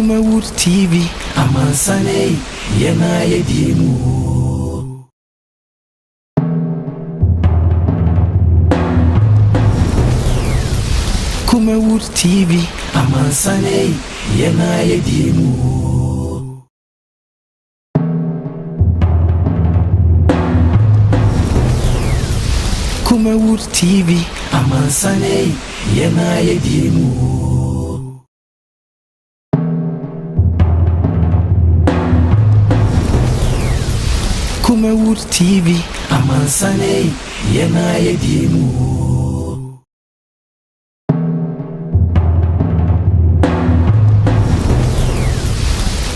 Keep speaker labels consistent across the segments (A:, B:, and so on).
A: Kumawood TV Amansane Yena Yedimu Kumawood TV Amansane Yena Yedimu Kumawood TV Amansane Yena Yedimu Kumawood TV Amansane Yena Yedimu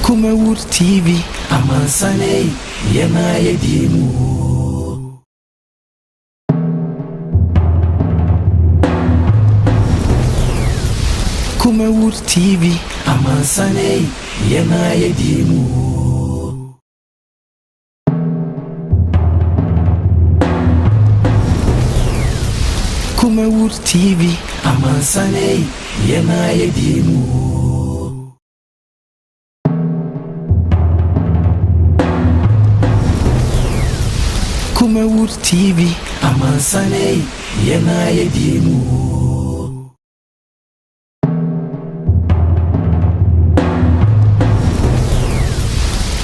A: Kumawood TV Amansane Yena Yedimu Kumawood TV Amansane Yena Yedimu Kumawood TV Amansane Yena Yedimu Kumawood TV Amansane Yena Yedimu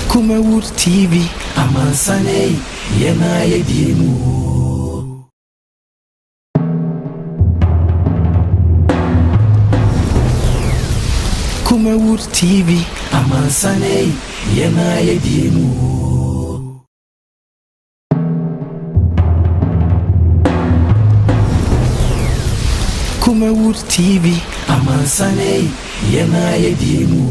A: Kumawood TV Amansane Yena Yedimu Kumawood TV Amansane Yena Yedimu Kumawood TV Amansane Yena Yedimu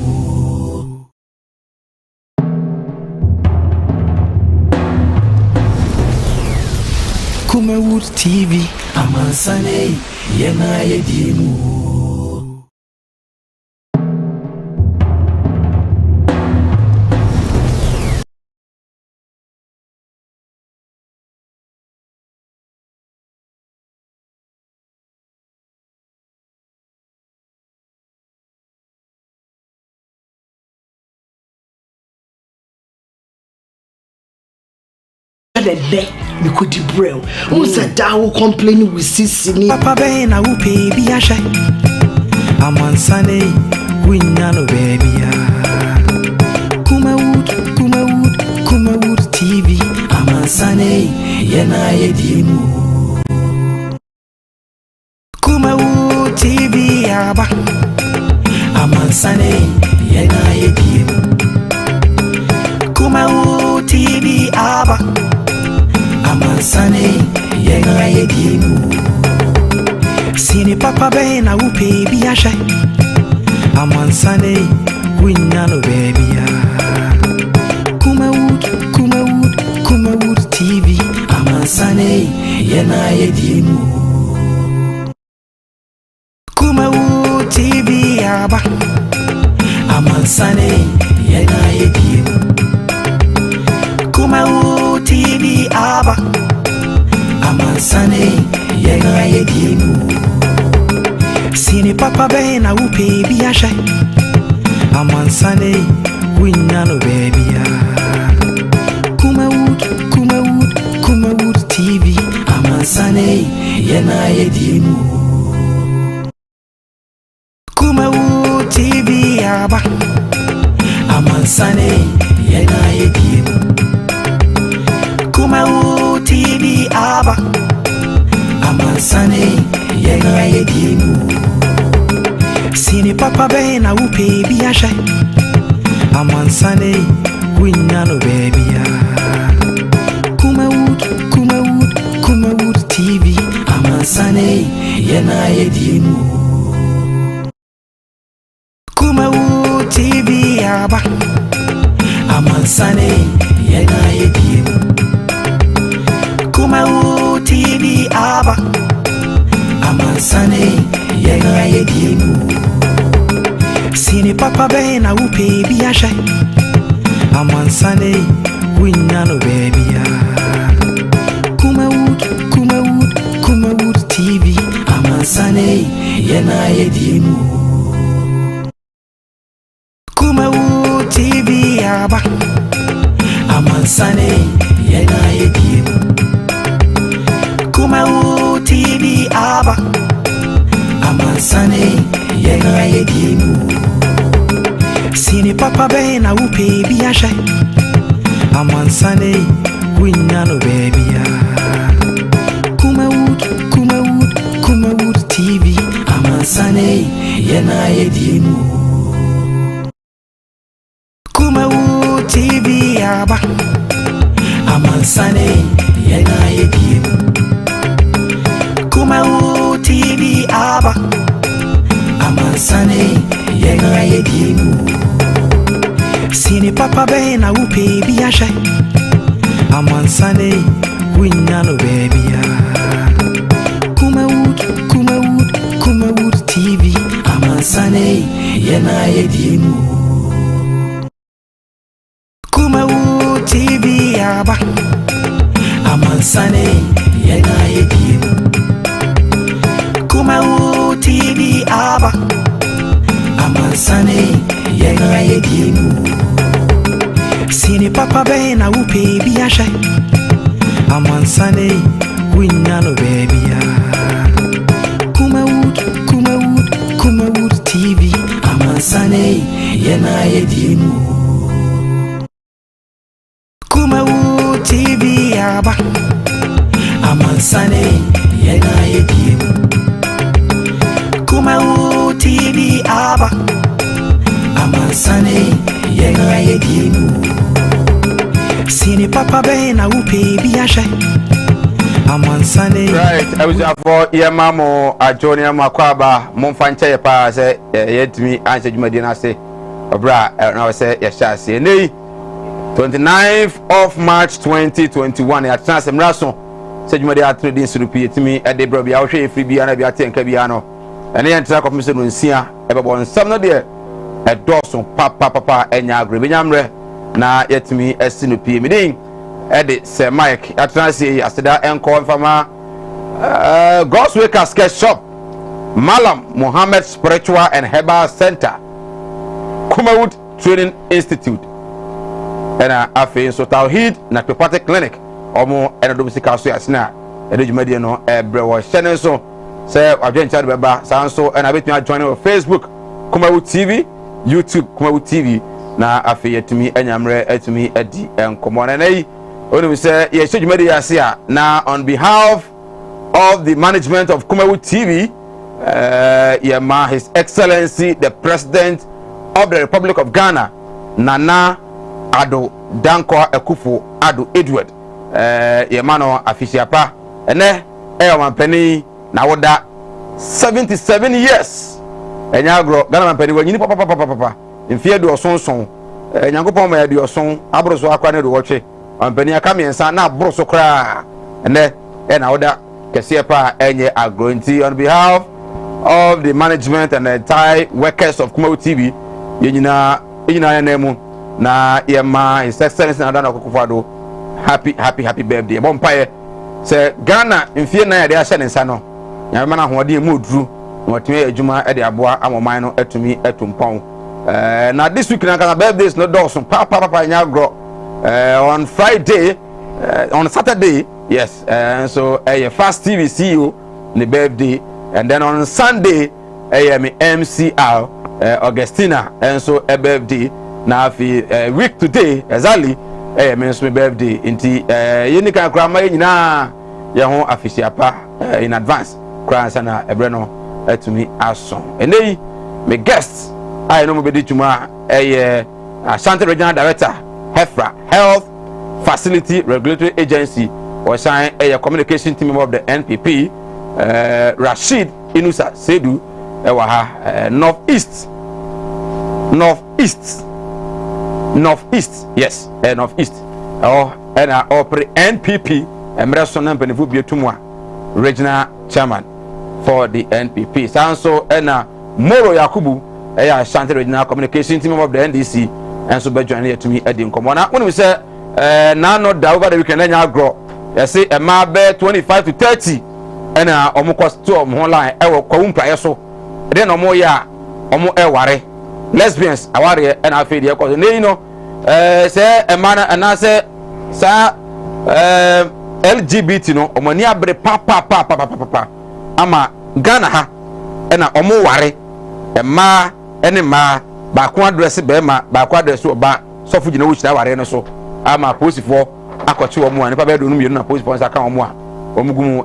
A: Kumawood TV Amansane Yena Yedimu
B: the day we could debrel. Who's a down complaining with Sissy?
A: Papa Bena who pay be a shy. Amansane Winnano baby. Kumawood TV Amansane Yena Yedimu Kumawood TV Aba Amansane Yena Yedimu Kumawood TV Aba Amansane Yena Yedimu Sini Papa Bena who pay be a shy. Amansane Winnano baby. Kumawood TV Amansane Yena Yedimu Kumawood TV Aba Amansane Yena Yedimu Kumawood TV Aba Amansane Yena Yedimu Sini Papa Bena who pay be a shy. Amansane Winnano baby. Kumawood TV Amansane Yena Yedimu Kumawood TV Aba Amansane Yena Yedimu Kumawood TV Aba Amansane Yena Yedimu Sini Papa Bena who pay be a shy. Amansane Winnano baby. Kumawood TV Amansane Yena Yedimu Kumawood TV Aba Amansane Yena Yedimu Kumawood TV Aba Amansane Yena Yedimu Sini Papa Bena who pay be a shy. Amansane Winnano baby. Kumawood TV Amansane Yena Yedimu aba amansane yena yediem Kumawood TV aba amansane yena yediem Sini papa bena upe biasha amansane winyano baby Kumawood TV amansane yena yediem Kumawood TV aba amansane yena yediem Kumawood TV aba amansane yena yediem Sini papa bena upe biasha amansane winyano baby Kumawood TV amansane yena yediem Kumawood TV aba amansane yena yediem Kumawood TV aba amansane yena yediem Sini papa bena upe biasha amansane winyano baby Kumawood TV amansane yena yediem Kumawood TV aba amansane yena yediem Kumawood TV aba amansane yena yediem Sini papa bena upe biasha amansane
C: right I was for yemamo ajonia makwaba momfanche ye pa se yetimi anse djumadi na se obra na se ye shase nei 29th of March 2021 ya tsanse mraso se djumadi atredin surupi yetimi ede bro bia wo hwe free bia na bia tenka bia no ene ye ntra komise no nsia ebebo nsam no de edoso papa enya agre benyamre na yetimi asinupi midin ede se Mike atranse aseda enko mfama God's Way Casket Shop Malam Muhammad Spiritual and Herbal Center Kumawood Training Institute ena afi so Tawhid na Pepate Clinic omo ena do bisika so yasna ede djumadi no brewo channel so se adwencha de beba sanso ena betumi join on Facebook Kumawood TV YouTube Kumawood TV na afi yetumi enyamre etumi edi enkomo na nei onu say ye djumadi yasia na on behalf of the management of Kumawood TV Yema His Excellency the President of the Republic of Ghana Nana Ado Danko Akufo Ado Edward Yema no afisiapa ene mampani na woda 77 years enyagro Ghana mampani wanyini papa mfie do sonson nyankopon ma ya do son abroso akwa ne do woche mampani aka miensa na abroso kra ene na woda Kesiepa enye agronti on behalf of the management and the entire workers of Kumawood TV yenyina nemu na Yema His Excellency na Dana Akufo-Addo happy birthday bompaye se Ghana mfie na ya de ahye ne nsa no nyama na hoɔden mu duru na watumi adwuma de aboa amoman no atumi atumpɔn na this week na kana birthdays no dɔɔso papa nya agro on Friday on Saturday yes so Fast TV CEO the birthday and then on Sunday me MCR Augustina and so a birthday na fi week today exactly me so birthday inti yeni kan kra ma nyina ye ho afisiapa in advance kra sana ebre no atumi aso enei me guest I know me bedi tuma Ashanti Regional Director HEFRA Health Facility Regulatory Agency or sign a communication team member of the NPP Rashid Inusa Sedu Northeast yes Northeast and operate NPP Emerson and Benevu Bietumwa Regional Chairman for the NPP Sanso and Moro Yakubu Ashanti Regional Communication team member of the NDC and so be joining here to me Eddie Komona when we say now not that over the weekend then grow you say a mabe 25 to 30 and omo cost to online e wo kwum praye so then omo ya omo e ware lesbians aware and afi de cause you know say emana anase sa LGBT no omani abre pa ama Ghana ha na omo ware ema ene ma ba ko address be ma ba ko address oba sofu gina wo chira ware no so ama posifo akọchi omo ani pa be do no mienu na posifo nsa ka omo a omugumu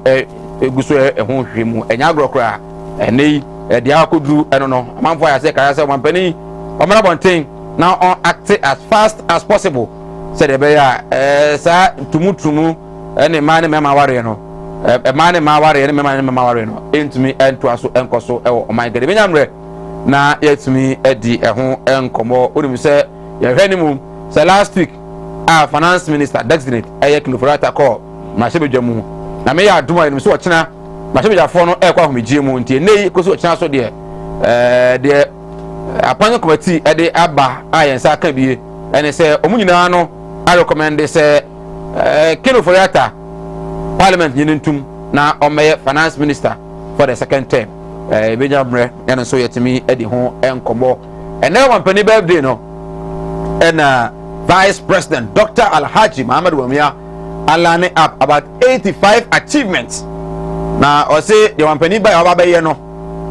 C: eguso ehun hwemu enya agrokra enei de akoduru eno no amanfo ya se kaya se omampani omara bonten now on act as fast as possible said ebe ya sa tumutumu ene ma ne mema ware no ma ne ma ware ene mema ne mema ware no entumi ento aso enkoso ewo oman gede benyamre na yetumi edi ehun enkomo onim se ye hwanimu say last week our finance minister designate Kilofurata call ma shebedwamu na me ya aduma enim so ochina ma shebedwafo no ekwa homegie mu ntie nei koso ochina so de appointment committee ede aba ayensa ka bie ene se omunyina no I recommend say Kilofurata parliament nyintum na omeye finance minister for the second term Benjamin ene so yetimi edi ho enkomo ene one penny birthday no and Vice President Dr. Alhaji Muhammad Wamia alane up about 85 achievements na o say the one penny by aba be no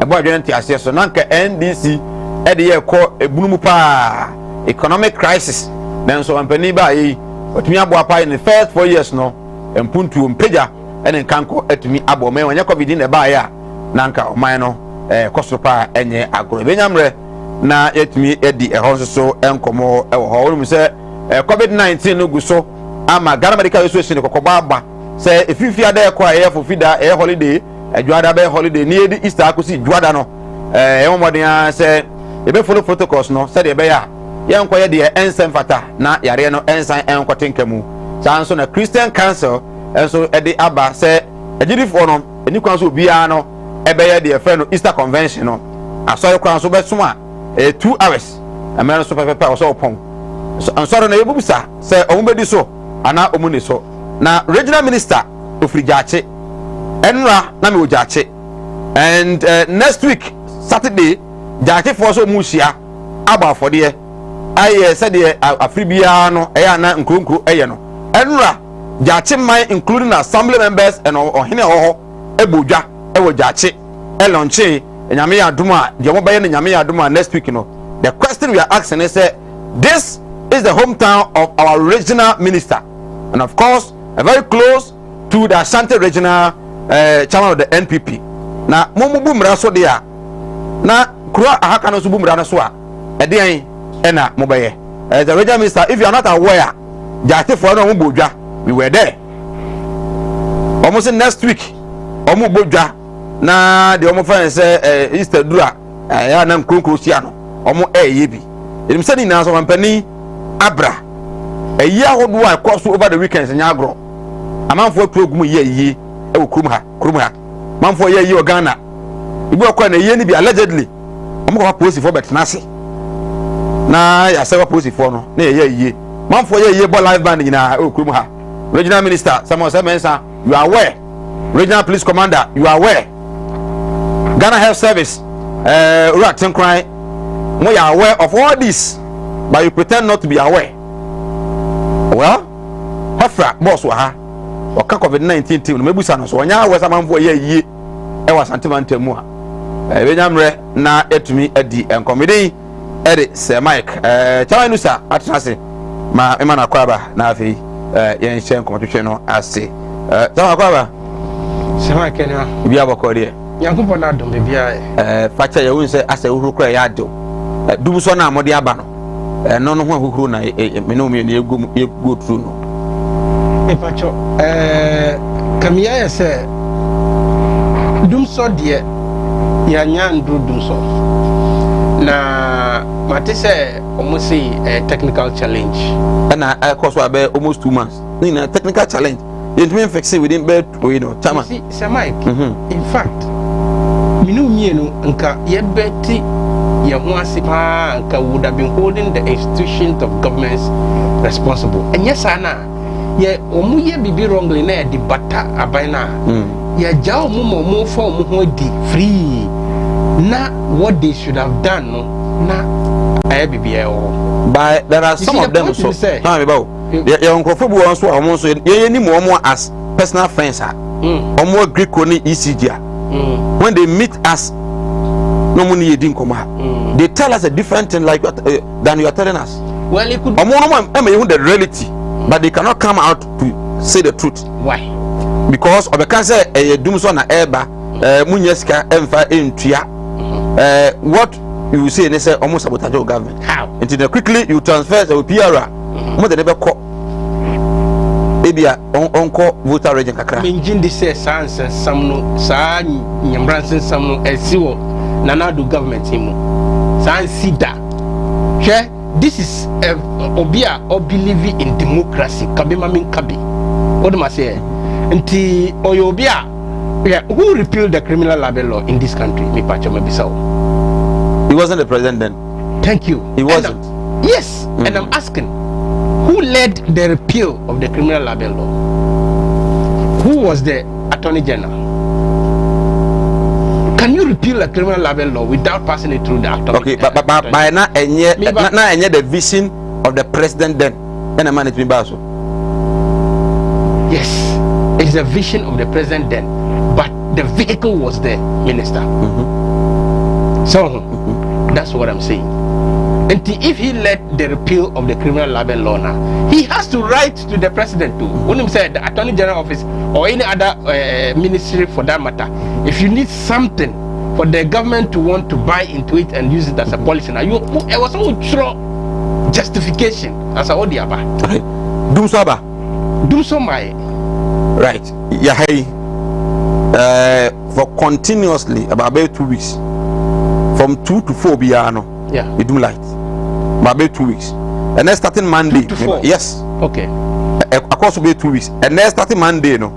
C: ebo adwene ti ase so nanka NDC ede ye ko ebunumu pa economic crisis then so one penny by yi otumi abo apa in the first 4 years no empuntu mpeja ene kanko etumi abo me wanya covid in ba ya nanka oman no kosopa enye agro benyamre na etumi edi ehon so enkomo ewo ho wonu se covid-19 no guso ama Ghana Medical Association kokoba aba se efifi ada ekọ aye fofida holiday adwada be holiday ni edi Easter akosi dwada no moden se ebe follow protocols no se de be ya ye nkoye de ensem fata na yare no ensan enkotenkamu sanso na Christian Council enso edi aba se agirifo no eni kwan so bia no ebe ye de friend no Easter convention no aso kwan so be suma 2 hours amena so pepe so pon ansoro na yebubisa se omubedi so ana omuni so na regional minister ofrijache enra na me ojache and next week Saturday jache for so musia aba afode aye said the afribia no eya na nkronkro eye no enra jache man including assembly members and ohene oho ebodwa ewo jache elonche nyame ya aduma de mo baye nyame ya aduma next week no the question we are asking is this is the hometown of our regional minister and of course very close to the Ashanti regional chairman of the NPP na momubu mra so de a na kura ahaka no so bu mra no so a ede en na mobaye the regional minister if you are not aware jate for no mbodwa we were there almost next week omo bodwa na de omo fa say Easter dura ya na nkronkro sia no omo yebi enim se ni na so mampani abra eyi ahodo a koso over the weekends nya agro amanfo atugum ye e kurum ha manfo ye o Ghana ibu akwa na ye ni bi allegedly omo ko police for betnase na ya se police for no na ye manfo ye bo live band nyina e kurum ha regional minister Samuel Semensa you are aware regional police commander you are aware Ghana Health Service Ura Tenkran mo you are aware of all this but you pretend not to be aware. Well, Hafra boss wa ha o ka COVID-19 team no mebusa no so onya awesa manfo ye e wa santimantemu a benyamre na etumi adi enkomedi ede se Mike chawa nusa atrase ma emana kwaba na afi yen hye enkomotwetwe no ase chawa kwaba
B: se Mike na
C: bia bokode
B: yankupo na dom bia
C: facha ye wonse ase uhuru kra ya ado dubu so na mode aba no no ho ahuru na me no me go through no
B: pacho kamia ya se dum so de ya nya ndu dum so na mate se almost technical challenge
C: na course wa be almost 2 months na technical challenge it mean fix it within bed you know chama
B: see Mike in fact minu mienu nka ye beti ya huasipa nka would have been holding the institutions of governments responsible and yes ana ye omu ye bibi wrongly na di bata abana ya jaw mu for mu ho di free na what they should have done no na I BBL.
C: But there are some of them so. Now about your uncle Fobu also almost any more as personal friends are. Or more Greek only ECG. When they meet us, no money didn't come. They tell us a different thing like than you are telling us.
B: Well, it could
C: be the reality, but they cannot come out to say the truth.
B: Why?
C: Because of the cancer, a doomson eba, Munyeska, Emfa, Intia. What you will say, they say almost sabotage your government.
B: How?
C: Until quickly you transfer the PR, more than ever call. Maybe on voter region kakra.
B: Minjin this says sans and some no sa nyambransen some no esiwo nana do government him. San sida. She this is obia or believing in democracy. Kabema min kabi. What am I saying? Nti oyobia who repealed the criminal libel law in this country? Me pacho me bisao.
C: He wasn't the president then.
B: Thank you.
C: He wasn't.
B: Yes, and I'm asking. Who led the repeal of the criminal libel law? Who was the Attorney General? Can you repeal a criminal libel law without passing it through the Attorney
C: Okay, but by now, the vision of the president then, and a management basso.
B: Yes, it's the vision of the president then, but the vehicle was the minister. So that's what I'm saying. And if he led the repeal of the criminal libel law now, he has to write to the president too. When he said the Attorney General office or any other ministry for that matter, if you need something for the government to want to buy into it and use it as a policy, now it was all true justification as a odiaba.
C: Dum saba.
B: Do so my
C: right. Yahai for continuously about 2 weeks, from 2 to 4 biano.
B: Yeah,
C: we do light. About 2 weeks, and then starting Monday.
B: 2 to 4.
C: Yes.
B: Okay.
C: Of course, will be 2 weeks, and then starting Monday, no.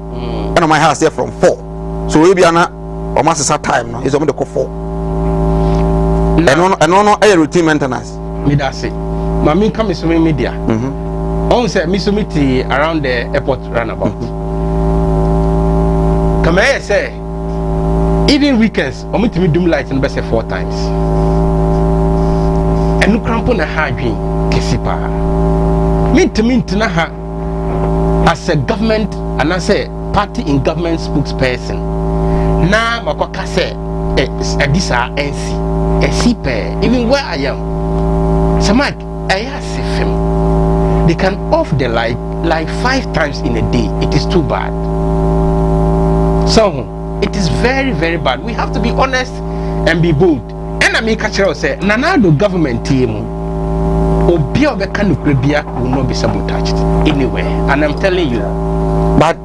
C: And my house there from 4. So we be an almost a time. No, it's only the 4. And no, a routine maintenance.
B: Me that's it. Mami come to media. On say me submit around the airport runabout. Come here say even weekends, I'm to me doom lights and best 4 times. And no crampo na hadwin kesipa. Mint na ha as a government and as a party in government spokesperson. Na makwaka say disa NC sipe even where I am. Samak they can off the light like 5 times in a day. It is too bad. So it is very, very bad. We have to be honest and be bold. And I make a say, Nanado government team or be of a can will not be sabotaged anywhere. And I'm telling you. But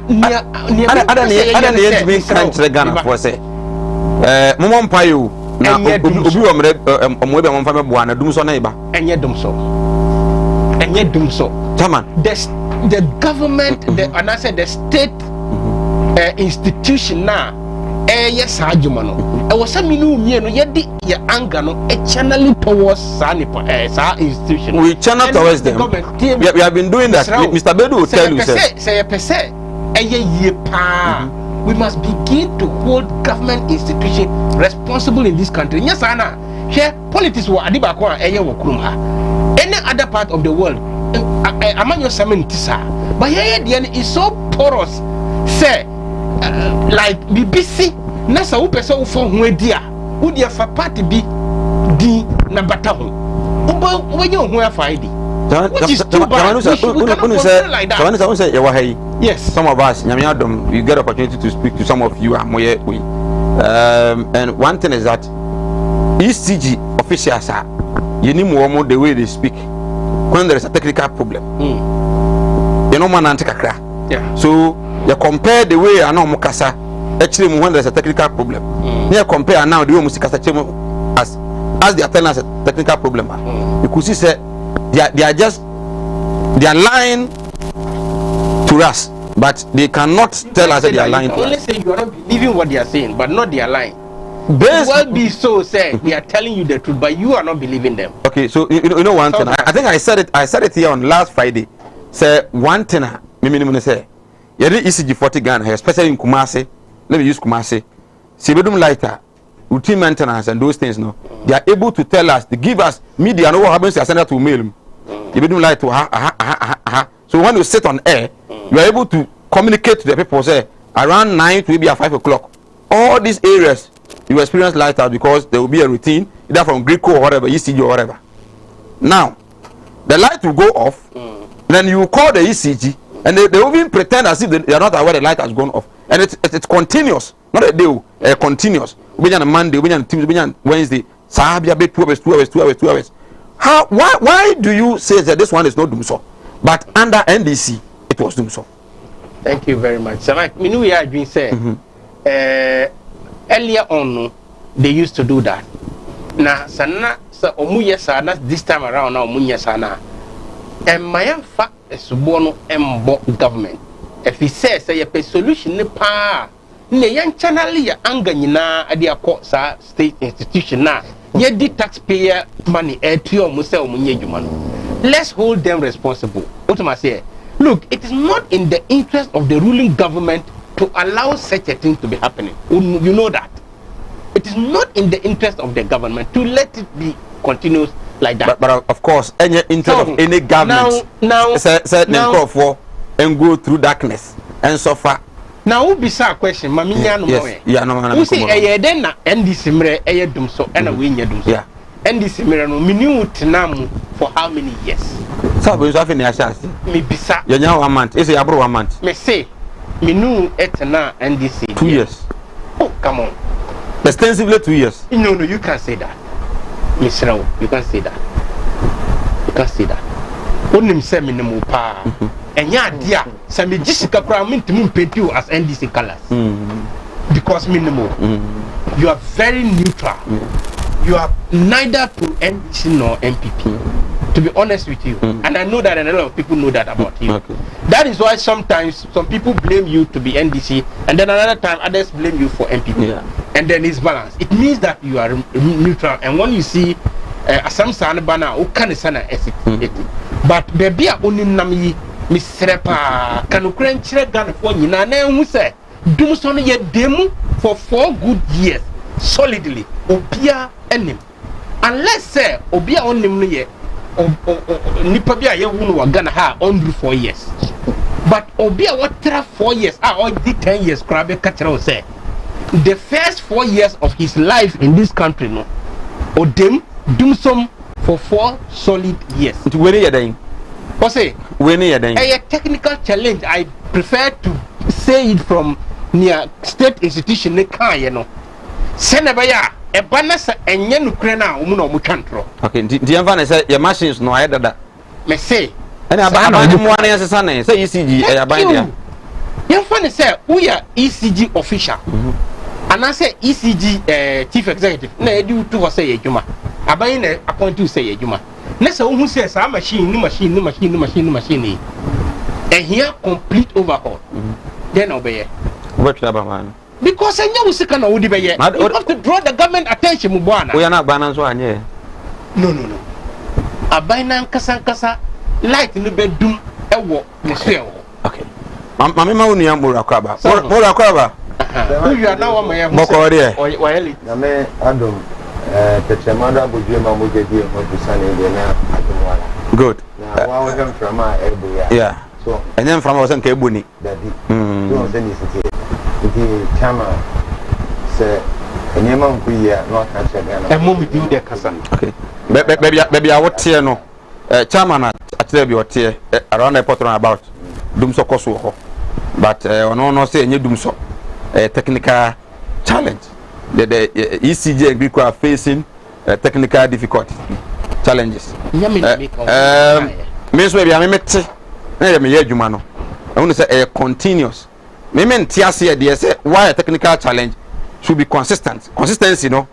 B: near
C: other be country Ghana for say Momon Payo now Obi on family Buana Dumso neighbor.
B: And yet Dumso. The government, and I said the state institution now. Yes, Hajumano. I was some new yet your anger no channeling towards Sanipa institution.
C: We channel towards them. We have been doing that. Mr. Bedu will tell you.
B: Say per se. We must begin to hold government institution responsible in this country. Yes, Anna. Here, politics were Adibakwa Wokrumha. Any other part of the world, among your Samentisa. But here, the end is so porous. Say, like BBC, Nasa Upesa Ufo Huedia, Udia for party be di Nabatahu. When you were Friday. Which is too bad. We cannot like that. Yes.
C: Some of us, you get opportunity to speak to some of you. And one thing is that ECG officials are you need more the way they speak when there is a technical problem. You know, man,
B: yeah.
C: So you compare the way I know Mukasa actually when there is a technical problem. You compare now the way Musikasa as they are telling us a technical problem. You could see say they are lying to us, but they cannot tell us that they are lying to us.
B: Only say you are not believing what they are saying, but not they are lying.
C: Based
B: well be so say they are telling you the truth, but you are not believing them.
C: Okay, so you know one thing. I think I said it here on last Friday. Say one thing. Me say. You need ECG 40 Ghana, especially in Kumasi. Let me use Kumasi. See bedum lighter. routine maintenance and those things, no, they are able to tell us, to give us media, know what happens to send that to mail. You don't like to So when you sit on air, you are able to communicate to the people, say, around 9 to maybe at 5 o'clock. All these areas, you experience light out because there will be a routine, either from Greco or whatever, ECG or whatever. Now, the light will go off, then you call the ECG, and they will even pretend as if they are not aware the light has gone off. And it's continuous, not a day, continuous. We on a Monday, we on Tuesday, we on Wednesday, Sabia be 2 hours. Why do you say that this one is not Dumso? But under NDC, it was Dumso.
B: Thank you very much. So like me know we are doing say earlier on they used to do that. Now sana sa omuye sana this time around now omuye sana. And my fa esubono embo government. If he says say a solution ne pa ne yan channel ya anga nyina ade akọ sa state institution na ye di taxpayer money to omu say omunye dwuma no. Let's hold them responsible. What am I saying? Look, it is not in the interest of the ruling government to allow such a thing to be happening. You know that. It is not in the interest of the government to let it be continuous like that.
C: But of course, any interest of any government
B: now
C: for and go through darkness and suffer.
B: Now, who be a question? Mamiya no more.
C: Yeah, no.
B: Who say then na NDC mre Dumso and we nya Dumso. Yeah. NDC mre no minu tenamu for how many years?
C: So we have in the assassin.
B: Me bisa.
C: You know 1 month. Is it about 1 month?
B: Me say minu etena NDC
C: 2 years.
B: Oh, come on.
C: Extensively 2 years.
B: No, you can't say that. Mr. Rao, you can't say that. You can't say that. Onim say minimum pa. Enya dia, say me Jessica Crown mint paint you as NDC colors. Because minimum. You are very neutral. You are neither to NDC nor MPP. To be honest with you. And I know that, and a lot of people know that about you.
C: Okay.
B: That is why sometimes some people blame you to be NDC, and then another time others blame you for MPP.
C: Yeah.
B: And then it's balanced. It means that you are neutral. And when you see some sanabana, who can sana it. But baby, only nami misrepa can Ukraine gun for you. Na who say do so ye demo for 4 good years solidly. Obia enim. Unless say Obia onim ye. Nipa bia ye wunu wa Ghana ha under 4 years. But Obia what 4 years or 10 years krabe kachira say the first 4 years of his life in this country no Odem do some for 4 solid years.
C: To where you dying?
B: What say?
C: When you dying?
B: A technical challenge. I prefer to say it from near state institution ne kan ye no. Senabaya e banasa enye nukre na omu na omu twantro.
C: Okay, the environment say your machines no I that.
B: Me say.
C: And abandon mo an answer say ECG e abandon.
B: Your funny say we are ECG official. And I say ECG chief executive na edu to say ejuma. Aban na appoint to say ejuma. Na say who say sa machine ni. And here complete overhaul. Then obey.
C: What man?
B: Because I know we can only be here. You have to draw the government attention, Mubwana.
C: We are not banners one, yeah.
B: No. A binance kasa light in the bedroom, a walk, the sale.
C: Okay. Mamma Unia Murakaba. Murakaba.
B: You are now on my
C: Mokoria.
D: Name Adam, Tetramada Bujima Mujadi, Mojusani, the
C: good.
D: Now, I from my area.
C: Yeah.
D: So,
C: and then from us and Kebuni.
D: Daddy, don't send it. The Chama say, and your mom, we are not catching a
B: moment you there, Kasa.
C: Okay. Baby, I would tear no. Chairman at your tear around the potron about Dumso Kosu. But no say any Dumso. A technical challenge. The ECG and Greek are facing technical difficulties, challenges. Means maybe I met Jumano. I want to say a continuous. Maybe TRC idea say why a technical challenge should be consistent. Consistency, no.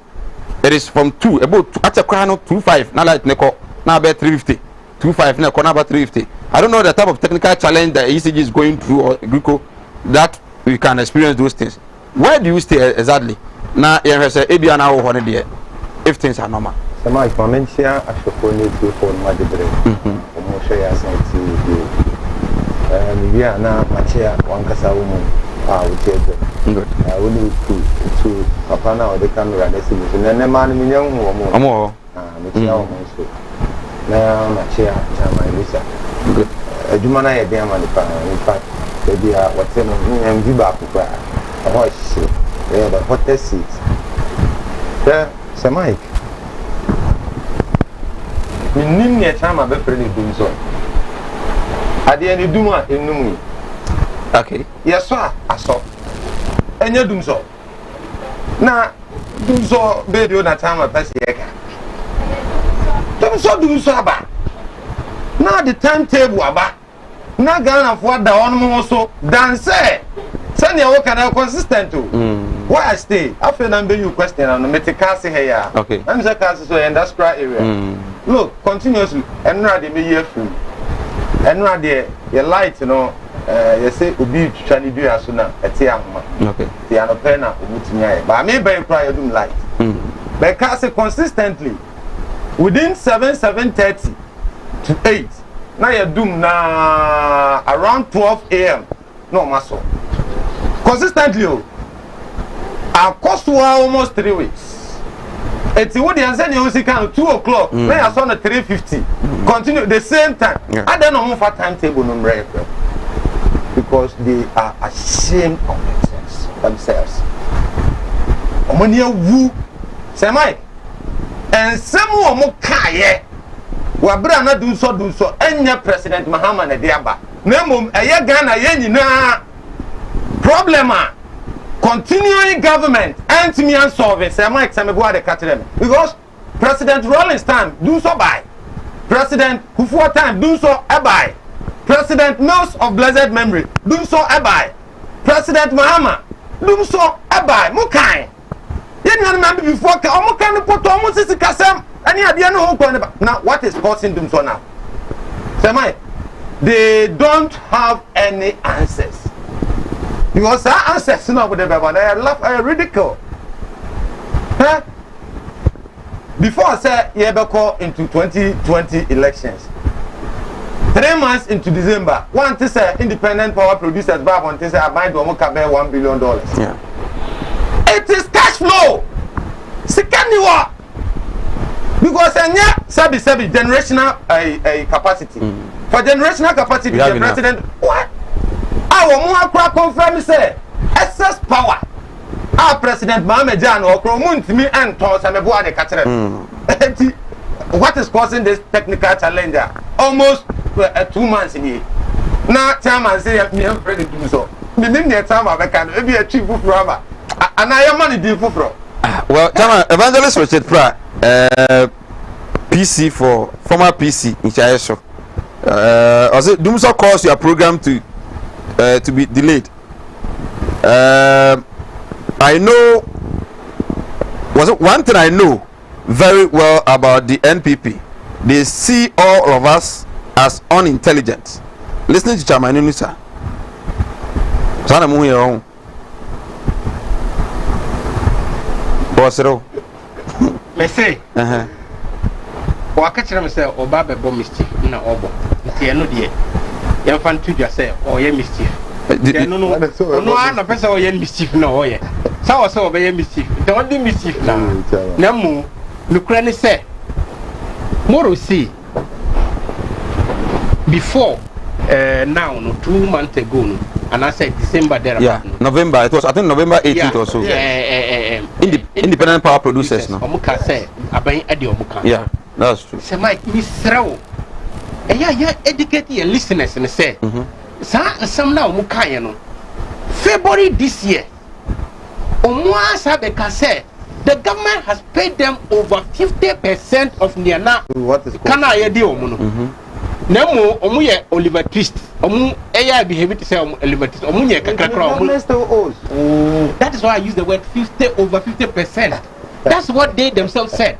C: It is from 2 about at a crown 2.5 now like Neko now about 350 2.5 now about 350. I don't know the type of technical challenge that ECG is going through or Greco that we can experience those things. Where do you stay exactly? Now you say ABN now one day if things are normal.
D: Some of my men here I should phone you to phone my debris. We are now a chair one casa woman. I would take them.
C: Good.
D: Only to Papa now the camera and see and then the man in young woman.
C: Amo.
D: So now my chair, my visa.
C: Good.
D: Do man I damn money in fact, they are whatever and give up a horse. They are the hottest seats. There, Sir Mike. We need a time I've pretty doing so. At the end of Duma in Numi.
C: Okay.
D: Yes, sir, I saw. And you do so. Now, do so, baby, on a time of Passiaca. Do so about. Now the timetable about. Now, Ghana for the one so dance. Send your work and consistent to. Where I stay, after number you question on the Meticasi here.
C: Okay.
D: I'm the castle industrial area. Look, continuously, and now they may hear food. And now your light, you know. You say Ubi Chani do as soon as
C: okay.
D: Tiano Pena, Ubutinia, but I may be prior to light. Because consistently within 7:30 to 8. Now you're doomed now around 12 a.m. No muscle. Consistently, our cost was almost 3 weeks. It's what the answer you see kind of 2 o'clock. Now I saw the 3:50. Continue the same time. I don't know for timetable number. Because they are ashamed of themselves. Omania woo, say Mike, and some more kaye. Wabra na do so. Enya President Mahama na diaba. Nemo aya Ghana ye nyina. Problema. Continuing government and me and solve. Say Mike, say me go ade catch them. Because President Rawlings time do so by. President Kufuor time do so by. President Mills of blessed memory, do so abai. President Mahama, do so abai. Mukai. You remember before, Omukan put almost a casam, and you had no hope. Now, what is causing them so now? Samai, they don't have any answers. Because our answers, you know, they are ridicule. Huh? Before I said, Yebeko into 2020 elections. 3 months into December, one to say independent power producers, Bob, one to say I buy the $1 billion.
C: Yeah.
D: It is cash flow. Second, you are because sabi generational capacity. For generational capacity, the president what? Our more confirm say excess power. Our president Mohamed Jan or Kromun to me and toss and a the catcher. What is causing this technical challenge? Almost 2 months in here. Now, time I say, I'm ready to do so. The name time I can be a chief of rubber. And I am money deal for.
C: Well, Chama, Evangelist Richard Pratt, PC for former PC in Chaesho. Also, Dumso caused your program to be delayed. I know, was it one thing I know very well about the NPP? They see all of us as unintelligent. Listening to Chairman Nusa. Sana mu here on. Bosero.
B: Me say. Waka kire me say oba be bo mischief na obo. Nti eno de. Ye fan to dwa say o ye mischief. No na pesa o ye mischief na o ye. Sa o say o be ye mischief. Nti on di mischief na. Na mu nukura ni say Moro see before now no 2 months ago no and I said December there
C: November it was I think November 18th or so independent power producers no
B: omuka say aban ade omuka
C: yeah that's true
B: say Mike misrawo yeah educate your listeners and say some now omuka ye no February this year omwa sabeka say the government has paid them over 50% of Niana.
D: What is
B: Kana yedi omuno. Nemo omu ye Oliver Twist. Omu eya behave to say Oliver Twist. Omu ye kakra omu. That is why I use the word 50 over 50%. That's what they themselves said.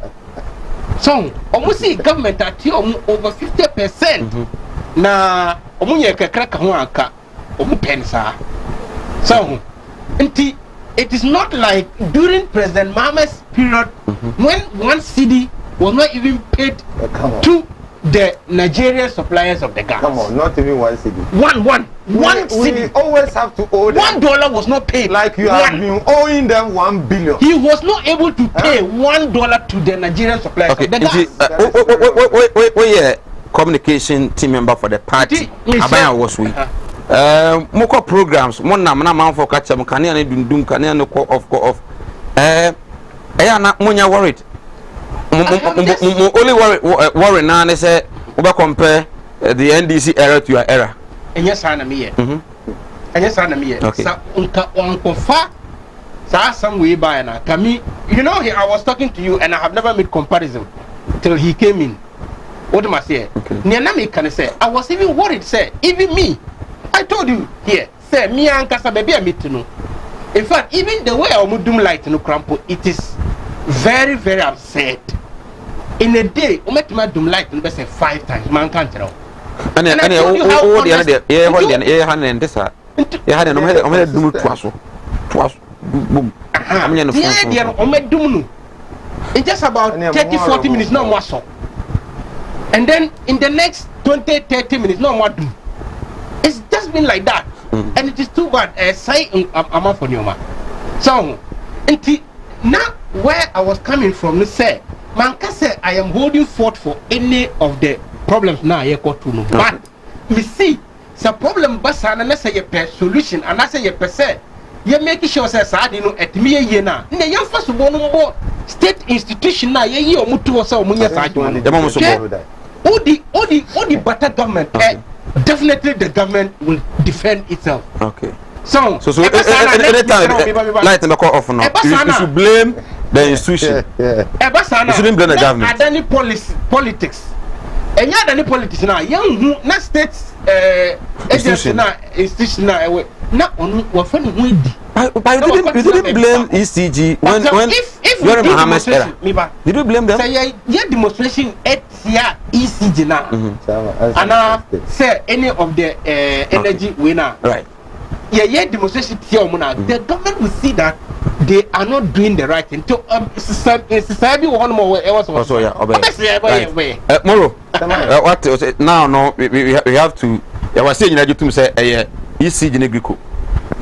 B: So omu see government at omu over 50%. Na omu ye kakra ka ho aka. Omu pensa. So nti it is not like during President Mahama's period when one city was not even paid to the Nigerian suppliers of the gas.
D: Come on, not even 1 cedi.
B: One
D: We
B: cedi.
D: always have to owe them.
B: $1 was not paid.
D: Like you have been owing them 1 billion.
B: He was not able to pay $1 to the Nigerian suppliers
C: Okay,
B: of the gas.
C: yeah, communication team member for the party. Abaya was we. Moko programs, one na man for catch them, can you dum can you off. Na munya worried. Only worry now, they say, over compare the NDC era to your era.
B: And yes, I am here. And yes, I am here.
C: Okay.
B: So, Uncle Fa, some way by now. Kami, you know, I was talking to you and I have never made comparison till he came in. What am I saying? Nianami can say, I was even worried, say, even me. I told you here, say, me and Kasa baby, I meet to know. In fact, even the way I would do light no crampo, it is very, very upset. In a day, I met my doom light and say 5 times. Man can't tell.
C: And the
B: in just about 30-40 minutes, no more so. And then in the next 20-30 minutes, no more doom. It's just been like that. And it is too bad. Say, I'm for you, man. So, now where I was coming from, they say, man, I am holding forth for any of the problems now. But you see, the problem, but I say a solution, and I say a percent. You make sure that I know at me a year now. The young first one more state institution now, ye or mutu or so, Munya side. All the better government, definitely the government will defend itself.
C: Okay.
B: So
C: anytime light in the court off now, you should blame the institution. You shouldn't blame the government.
B: Any politics. And yet any politics now, young not states agency now, institution now, not on what funny we did.
C: But you didn't blame ECG when you're Mohammed's era. Did you blame them?
B: Say yeah, demonstration at ECG now. And say any of the energy winner.
C: Right.
B: Yeah, demonstration here, the government will see that they are not doing the right thing. To society one more way.
C: Also, yeah, obey. Moro, what now? No, we have to. I was saying that you to say, ECG in Greco.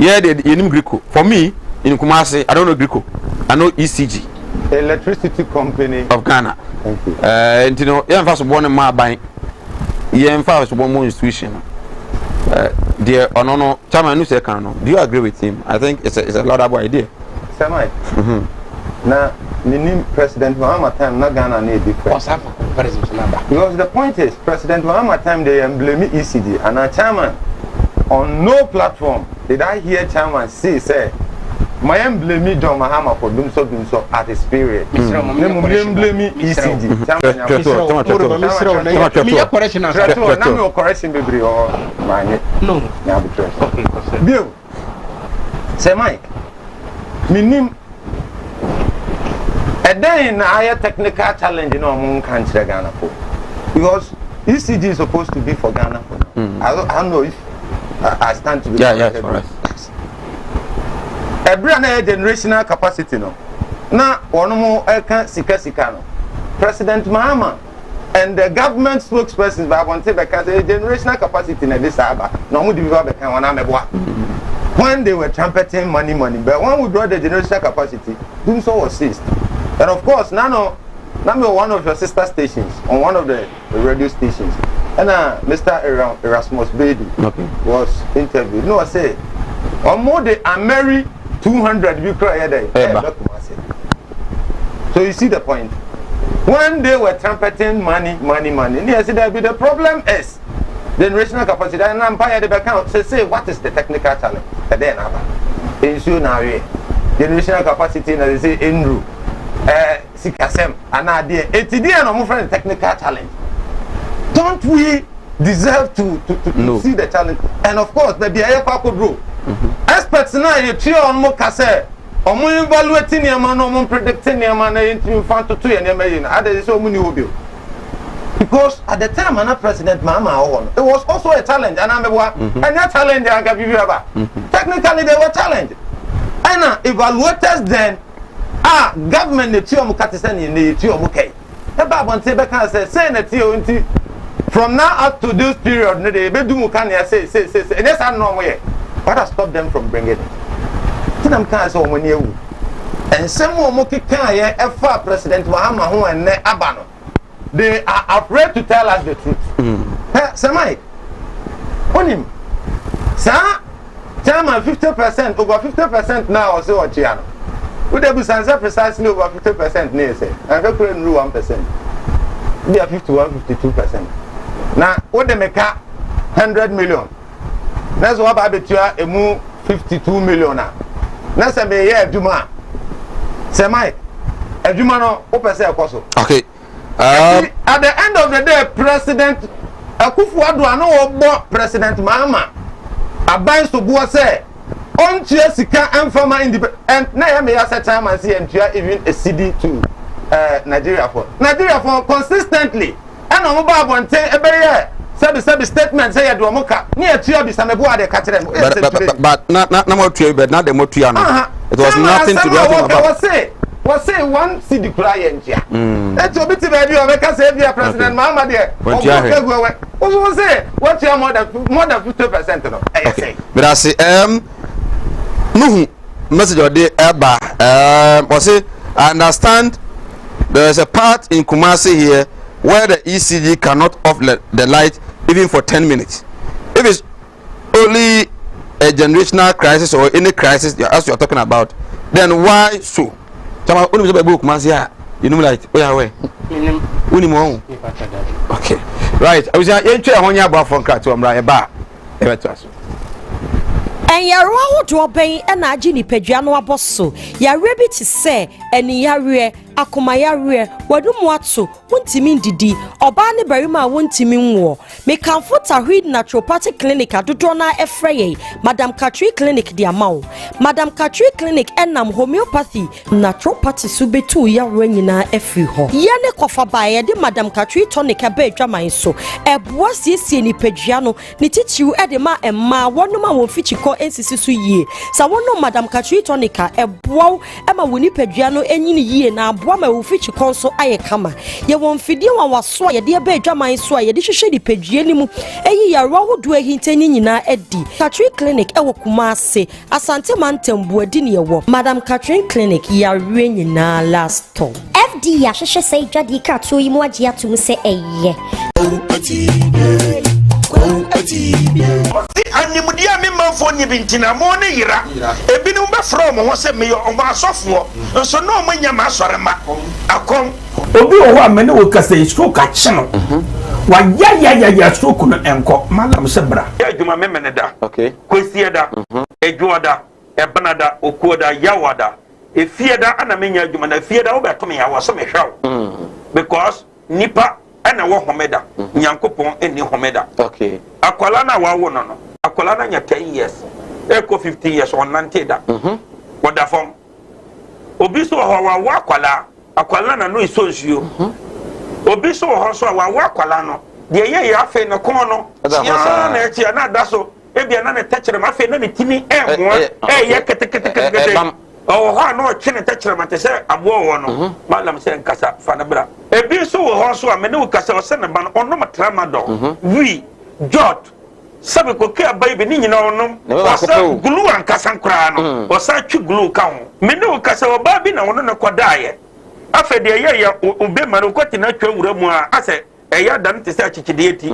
C: Yeah, in Greco. For me, in Kumasi, I don't know Greco. I know ECG.
D: Electricity Company
C: of Ghana.
D: Thank you.
C: And you know, yeah, first one in my buying. Yeah, first one more institution. Dear Onono, Chairman Nuse Kano, do you agree with him? I think it's a laudable idea.
D: Samai. Now, the President Mahama time, not Ghana need different. Because the point is, President Mahama time they blame ECD, and our chairman on no platform did I hear chairman say, my blame me John Mahama for doing so at his period. Blame me ECD. Correction baby or my no. Bill, say Mike, minim. And then I have technical challenge in our country Ghana for because ECG is supposed to be for Ghana for I don't know if I stand to be
C: for us.
D: Every generational capacity no. Now one more sika no. President Mahama and the government spokespersons by one say because generational capacity in this aba no mu diviva be kan wana meboa. When they were trumpeting money, but when we brought the generational capacity, doing so was ceased. And of course, now one of your sister stations, on one of the radio stations, and Mr. Erasmus Bedi was interviewed. No, I say, on more they are married 200 you cry a day. So you see the point. When they were trumpeting money, yes, the problem is the generational capacity. And Empire they can say what is the technical challenge? Then issue now generational capacity na they say Andrew Sikasem and idea. It's the no friend technical challenge. Don't we deserve to see the challenge? And of course the BIA could grow. Experts now you try on more kase. Omo evaluating your man, omo predicting your man into fan to 2 and other so many will be. Because at the time, President Mahama, it was also a challenge, and I'm and that challenge I can give you about. Technically, they were challenged. And evaluators then, government the Tio Mukatisan in the Tio Muke. The Babon Tibeka says, say that from now up to this period, no, they be do can say, and that's no way. What has stopped them from bringing it? Tinam can say when you and some more moki can FA President Mahama who and ne abano. They are afraid to tell us the truth. Samai, on him, sir, chairman 50% over 50% now or so on Chiano. Would there be precisely over 50% near say? I don't know 1%. They are 51, 52%. Now, what they make 100 million. That's what I bet you a move 52 million now. That's a year Juma. Semai, a Juma no open say
C: okay.
D: At the end of the day, President Akufo-Addo no President Mahama abides to go say on Sika and farmer independent and na me as a time and see and even a CD to Nigeria for consistently and on mobile one ten every year sabi statement say do moka near tua bi samebo ade ka kire
C: but na more tua but not the more tua no it was nothing to do about
D: was say one CD cry entia that to bit baby o make say via President Mahama there o say what you more than 50% no I say
C: but I say no message or the eba was I understand there is a part in Kumasi here where the ECG cannot off the light even for 10 minutes. If it's only a generational crisis or any crisis as you are talking about, then why so? You know, like, where? Okay, right. I was about from cat to a bar.
E: And your road to obey and a genie pegiano abosso. Ya rabbit say, and ya akomaya re wadu mwatso wonti min didi oba ne barima wonti min wo me kanfo Tahrid naturopathic clinic adodo na efreye Madam Katri clinic di amawo Madam Katri clinic enam homeopathy naturopathy subetu ya nyina efri ho ye ne kofa bae de Madam Katri tonic aba adwaman so eboa siesie ni pedua no ne titiw e de ma emma wono ma won fichiko ensisi so yie sa wono Madam Katri tonic eboa e ma woni pedua no enyini yie na ma ufichi konso aye kama ye won fidie wa waso ye de ba adwaman so ye de hwehwe di pedue ni mu eyi ya ro hodo ahintani nyina edi Katri clinic e wo Kumasi Asante Mantembu adi ne wo Madam Katri clinic ya re nyina last time
F: FD ya hwehwe sei dwadi ka to yi mu agi atum se eye
A: animudia me manfo ni bintina mo ne yira ebinu be from ho se me yo omo asofo nso no mo nya ma asorema akom
G: obi o ho amene wo kasa stroke a chino wa ya stroke no enko malam sebra
A: ya djuma me mene da okay kwesi da ejuoda ebanada okuoda yawada efieda ana menya djuma na fieda wo beto me ya wo so me hwaw because nipa ana wo homeda nyankopon eni homeda okay akwala na wa wo no akwala na nya 10 years eko 15 years on 90 da wada form obi so ho wa akwala na no isonsuo obi so ho so wa akwala no de ye afa na kon no ya na echi na da so ebia na ne techere ma afa na ne timi mo ye kete oh ha no chine techere ma te se abo wo no malam se nkasa fa na bra ebi so ho so amene wo kasa o se ne ba no ono matrama do wi jot sabe ko ke baby ni nyina onom wasa glue ankasa nkra no wasa twi glue ka ho mene wo kasa wo ba bi na wono ne kodaaye afa de ye obe ma no kwati na twa wura mu a ase eya dan te se achichide eti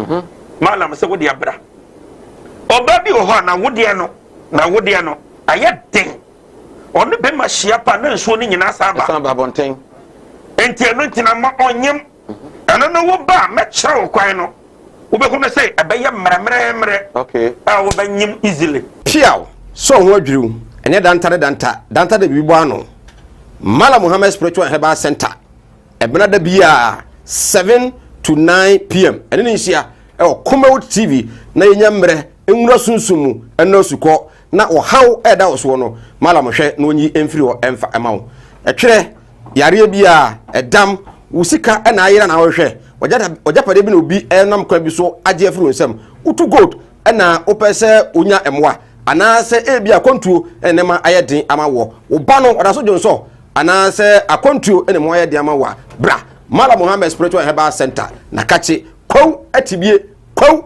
A: malam se wo de abra oba bi wo ho na wo de no aye den onu be ma hia pa na nsuo ni nyina saba
C: san ba bonten
A: enti eno ntina ma onyem eno no wo ba me kira wo kwan no wo be kono say ebeye mremremre okay wo ba nyim easily
H: piaw so ho adwiru ene danta de bibo ano Mala Muhammad Spiritual Herbal Center ebena da bia 7 to 9 pm ene ni hia Kumawood TV na yenya mre enwura sunsumu ena suko na o haw eda wo no Mala mohwe na onyi emfiri o emfa emawo etwere yare bia edam usika ena ayira na wo hwe ojapade bi no bi enam kwa bi so age afiri nsem utu gold ena opese onya emwa anase ebi akontuo enema ayedin amawo oba no odaso jonso anase akontuo enema ayedin amawa bra Mala Muhammad Spiritual Herbal Center na kachi kwaw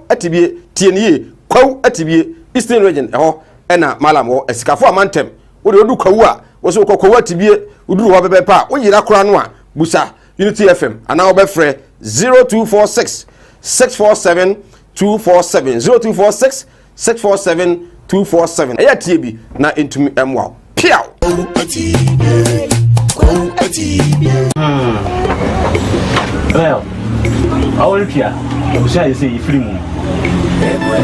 H: atibie tienie kwaw atibie Eastern region eho ena malam wo esikafo amantem wo de odu kwaw a wo so kwaw atibie uduru ho bebepa wo yira kora no a busa Unity FM ana wo befre 0246 647 247 0246 647 247 eya tie bi na entumi emwa piao
I: well all pia o say say free mu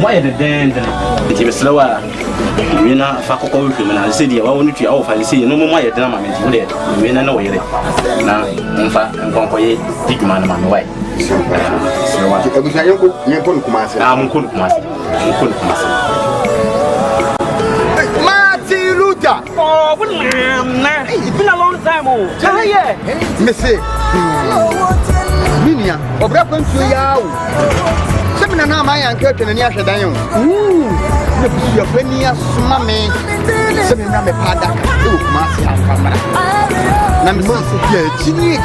I: mo ye den nti be slowa we na fa kokko we film na say dia wa wonu tua o fa say no mo ye den ma me nti de we na wo yere na mfa nkonko ye digman ma no wai slowa
J: e bi yenko nkumase
I: munko nkumase
J: oh
I: it's been a long time oh yeah
J: me say minia obra kwantu ya o semina na ma yan ka twene ahwedan yo ne busu ya fani asuma me semina me pada e wo kuma se akamara na me say ya chini ye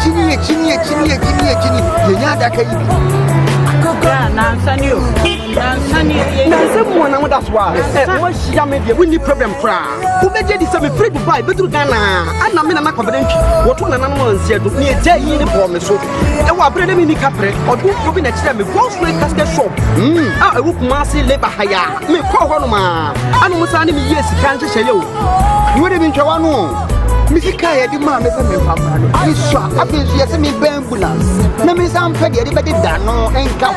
J: nya da ka yi
K: na nsani
J: mo na mo da so a mo hia me de we ni problem kra wo beje di se me free Dubai betu Ghana ana me na na confident wo to na na no nsia do ne eja yi ni pro me so e wa bre de me ni kapre odu ko bi na kire me go straight casket shop ah e wo kuma se labor hire me ko ho no ma anu musa ni me yes kan hye ye o wo de bi ntwa no Misika ya di ma me se me papa no iswa abensu ya se me ambulance na me sam pe de be de da no enka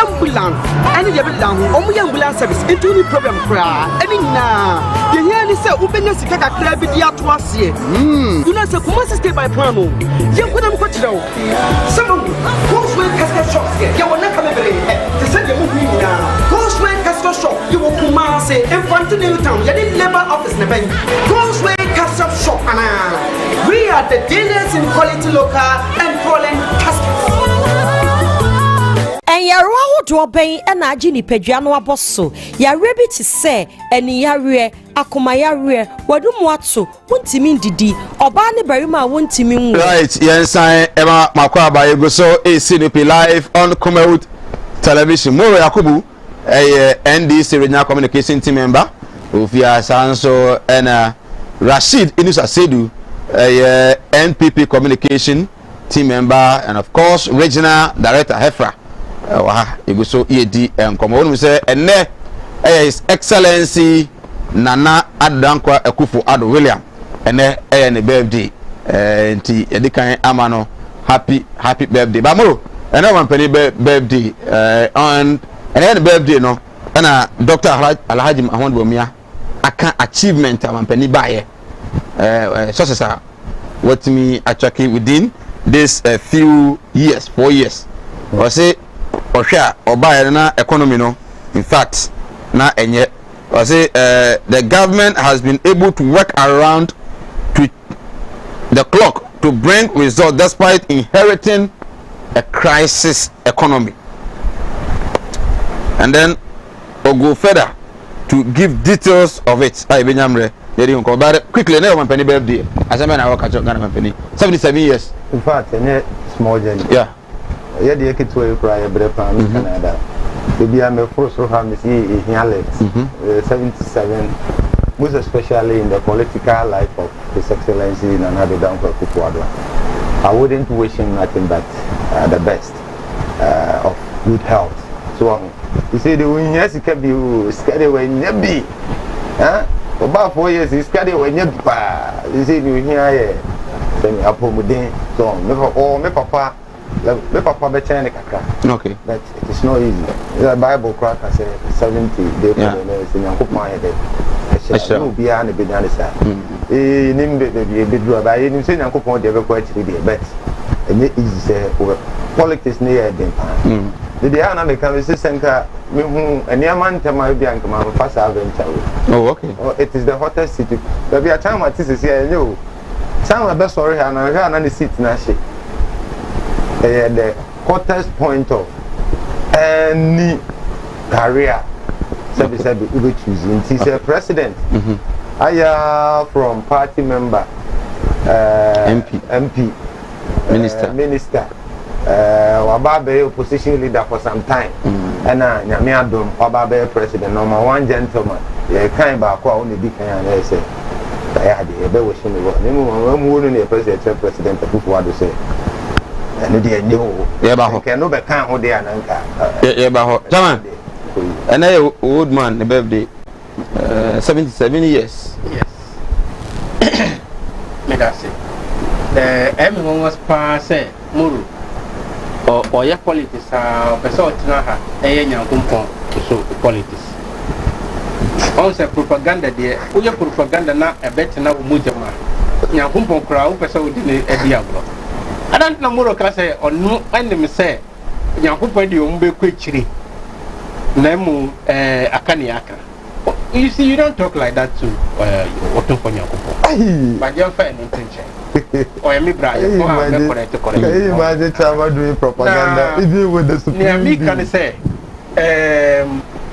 J: ambulance ani de be da ho omu ya ambulance service into ni problem kra ani na ye here ni se ubenya sika kakra bi di ato ase you know se kuma stay by plan no ye ko na mo kire o some Coastway casket shop ye wona ka me bere te se de mo hu ni na Coastway casket shop you will kuma se infantile town ye di labor office na ben Coastway casket shop. We are the dealers in quality local and foreign caskets.
E: And Yarawa do obey and Ajini Pedrano Abosso. Yarebi to say, and Yare, Akumayare, Wadumwatsu, Wuntimin Didi, Obani Barima Wuntimin. Right,
C: yes, I Emma Makwaba, you so a CNP live on Kumaut television. More Yakubu, a NDC Regional Communication Team member, Ufia Sanso and Rashid Inusa Sedu, a NPP communication team member, and of course, regional director Hefra. You so ED and come on, we say, and there His Excellency Nana Adankwa Akufo Addo William, and there a birthday, and Edikan Amano, happy birthday. Bamoro, and I want penny birthday, and then birthday, no, and Dr. Alhaji Ahmad Bomia. Aka achievement am penny buy success what me actually within this few years 4 years or say or share or buy na economy no in fact na enye or say the government has been able to work around to the clock to bring results despite inheriting a crisis economy. And then we'll go further to give details of it. I Benyamre, but quickly, never penny birthday. As I mean, I work at Ghana penny 77 years.
D: In fact, a small journey.
C: Yeah.
D: Yeah, the kid to a prior brepa in Canada. Maybe I'm a first of ham is in 77, most especially in the political life of His Excellency Nana Dankwa Akufo-Addo. I wouldn't wish him nothing but the best of good health. So you say the win yes it can be scared when you be about 4 years is scared when you you see you here then apomudin so me papa be chene kakra
C: okay
D: but it is not easy the Bible crack say 70 day for the Nyankopon here there no be an be done sir nim be do ba nim say Nyankopon dey be ko achiri dey but it easy say politics near them the ana me can say senka me hu eniaman tema bi ankama pass adventure.
C: Oh okay.
D: Oh, it is the hottest city. There be a time at this here you. Some be sorry na the seat na she. The hottest point of any career sabi we choose. He's a president. I from party member
C: MP
D: minister waba be opposition leader for some time ena nyame adom waba be president number one gentleman ye kan ba ko a woni di kan ya say ya de be wo shine wo ni mu no ne president Akufo Addo say ene de enye ho
C: ye ba ho
D: ke no be kan ho de ananka
C: ye ba ho chairman ena ye old man the birthday 77 years
B: yes me that say everyone was pass muru or ya politics person tina ha nyankumpon so politics on say propaganda there o ya propaganda na ebetina o mujama nyankumpon kra o person odi ne edi agro adan na muru ka say onu anim say nyankumpon di o mbe kwechiri na mu akani aka. You see, you don't talk like that to Otto Ponyakupo. But you're fair intention. Or me, Brian, correct.
D: Imagine Chama doing propaganda, even with the Supreme.
B: Me can say,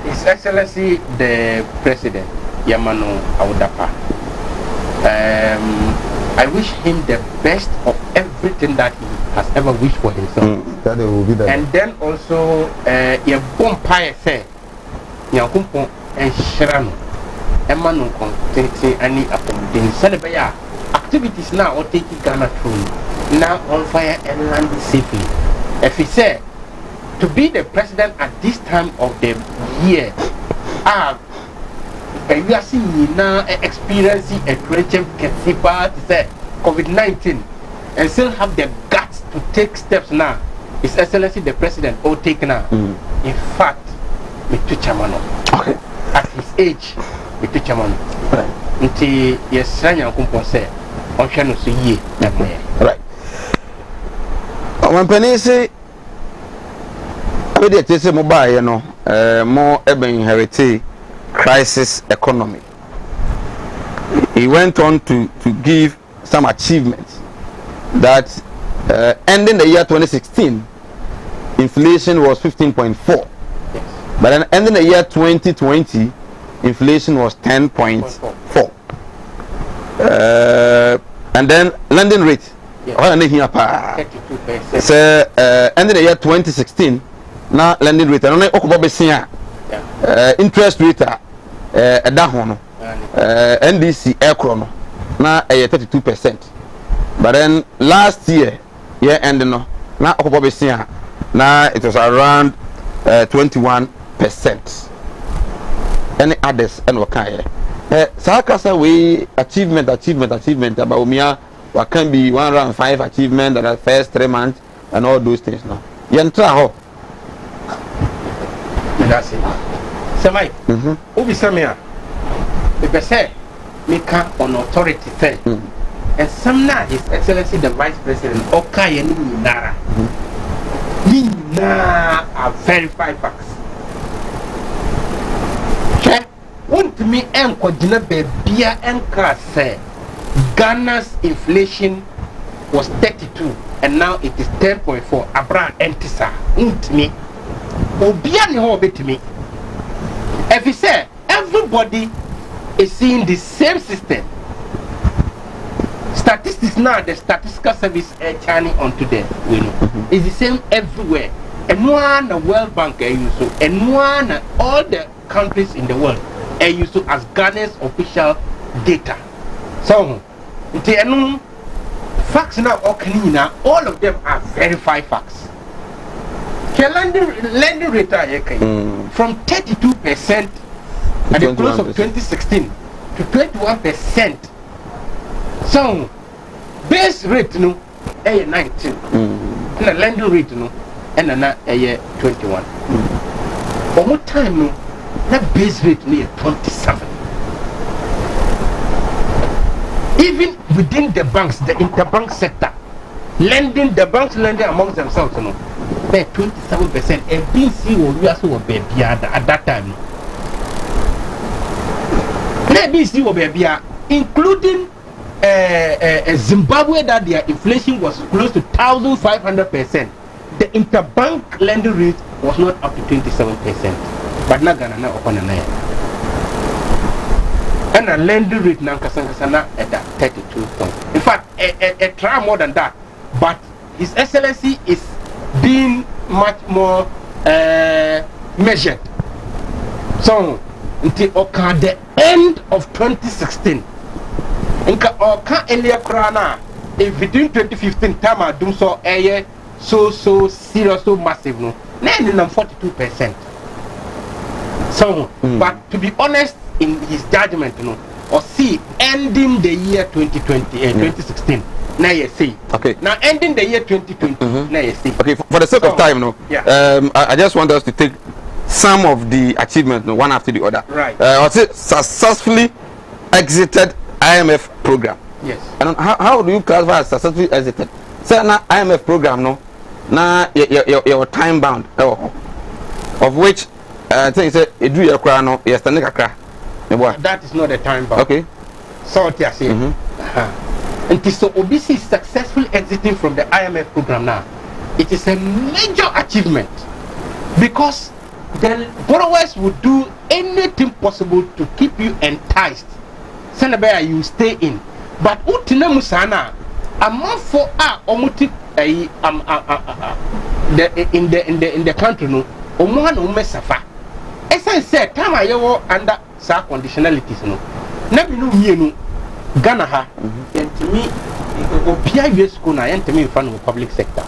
B: His Excellency the President, Yamano Audapa. I wish him the best of everything that he has ever wished for himself.
D: That will be that.
B: And then also, your bonfire say, Yakumpon. And Sherano, Emmanuel Content, any accommodation. Celebaya activities now or taking Ghana through now on fire and land safely. If he said to be the president at this time of the year, we are seeing now experiencing a creative Kesipa to say COVID-19 and still have the guts to take steps now. His Excellency the President or take now. In fact, me to Chamano. Okay. At his age, with the chairman, until yes, Ranya Kumpose, on Channel Suye,
C: right. When Penny say, I will take a mobile, you know, more urban inherited crisis economy. He went on to give some achievements that ending the year 2016, inflation was 15.4. But then ending the year 2020, inflation was 10.4. And then lending rate. So ending the year 2016, now lending rate. And interest rate NDC aircrono now 32%. But then last year ending now it was around 21%. Any others and wakaya. Sakasa we achievement about Umia what can be 105 achievement that the first 3 months and all those things now. Yantra ho.
B: That's it. Samai. Ubi Samia. The say me can on authority say. And some now His Excellency the Vice President Okaya Nara. Nina are verified facts. Want me and Kodina Bebia and say Ghana's inflation was 32 and now it is 10.4. Abra Entisa. Want me? Obiani ho bit me. If he say everybody is seeing the same system. Statistics now, the statistical service churning onto them, you know, it's the same everywhere. And one the World Bank and one all the countries in the world are used to as Ghana's official data. So, the facts now all of them are verified facts. Lending rate from 32% at the close of 2016 to 21%. So, base rate no, 19, and the lending rate no, and a 21. For what time no, that base rate near 27. Even within the banks, the interbank sector, the banks lending amongst themselves, no, they're 27%. And BC will be also a baby at that time. BC will be including Zimbabwe, that their inflation was close to 1,500%. The interbank lending rate was not up to 27%. But not Ghana now upon a night. And the lending rate now at that 32 points. In fact, a try more than that. But His Excellency is being much more measured. So, until the end of 2016, earlier krana, if between 2015 time I do so so serious, so massive, no, then 42%. So, but to be honest, in his judgment, you know, or see, ending the year 2016. Now you see.
C: Okay.
B: Now ending the year 2020. Now you see.
C: Okay. For the sake of time, no.
B: Yeah.
C: I just want us to take some of the achievements, no, one after the other.
B: Right.
C: Was it successfully exited IMF program?
B: Yes.
C: And how do you classify as successfully exited? Say na IMF program, no. Na your time bound. Of which I think say edu your kra no yesterday kakra.
B: That is not a time bound.
C: Okay.
B: So what you say? And so OBC is successfully exiting from the IMF program now. It is a major achievement because the borrowers would do anything possible to keep you enticed. Senabaya, you stay in. But Utina Musana, a month for omuti in the country no omuha no mesafa. As I said, time I under sa conditionalities no. Na bi no mienu Ghana ha yentimi obia US school na yentimi in front of the public sector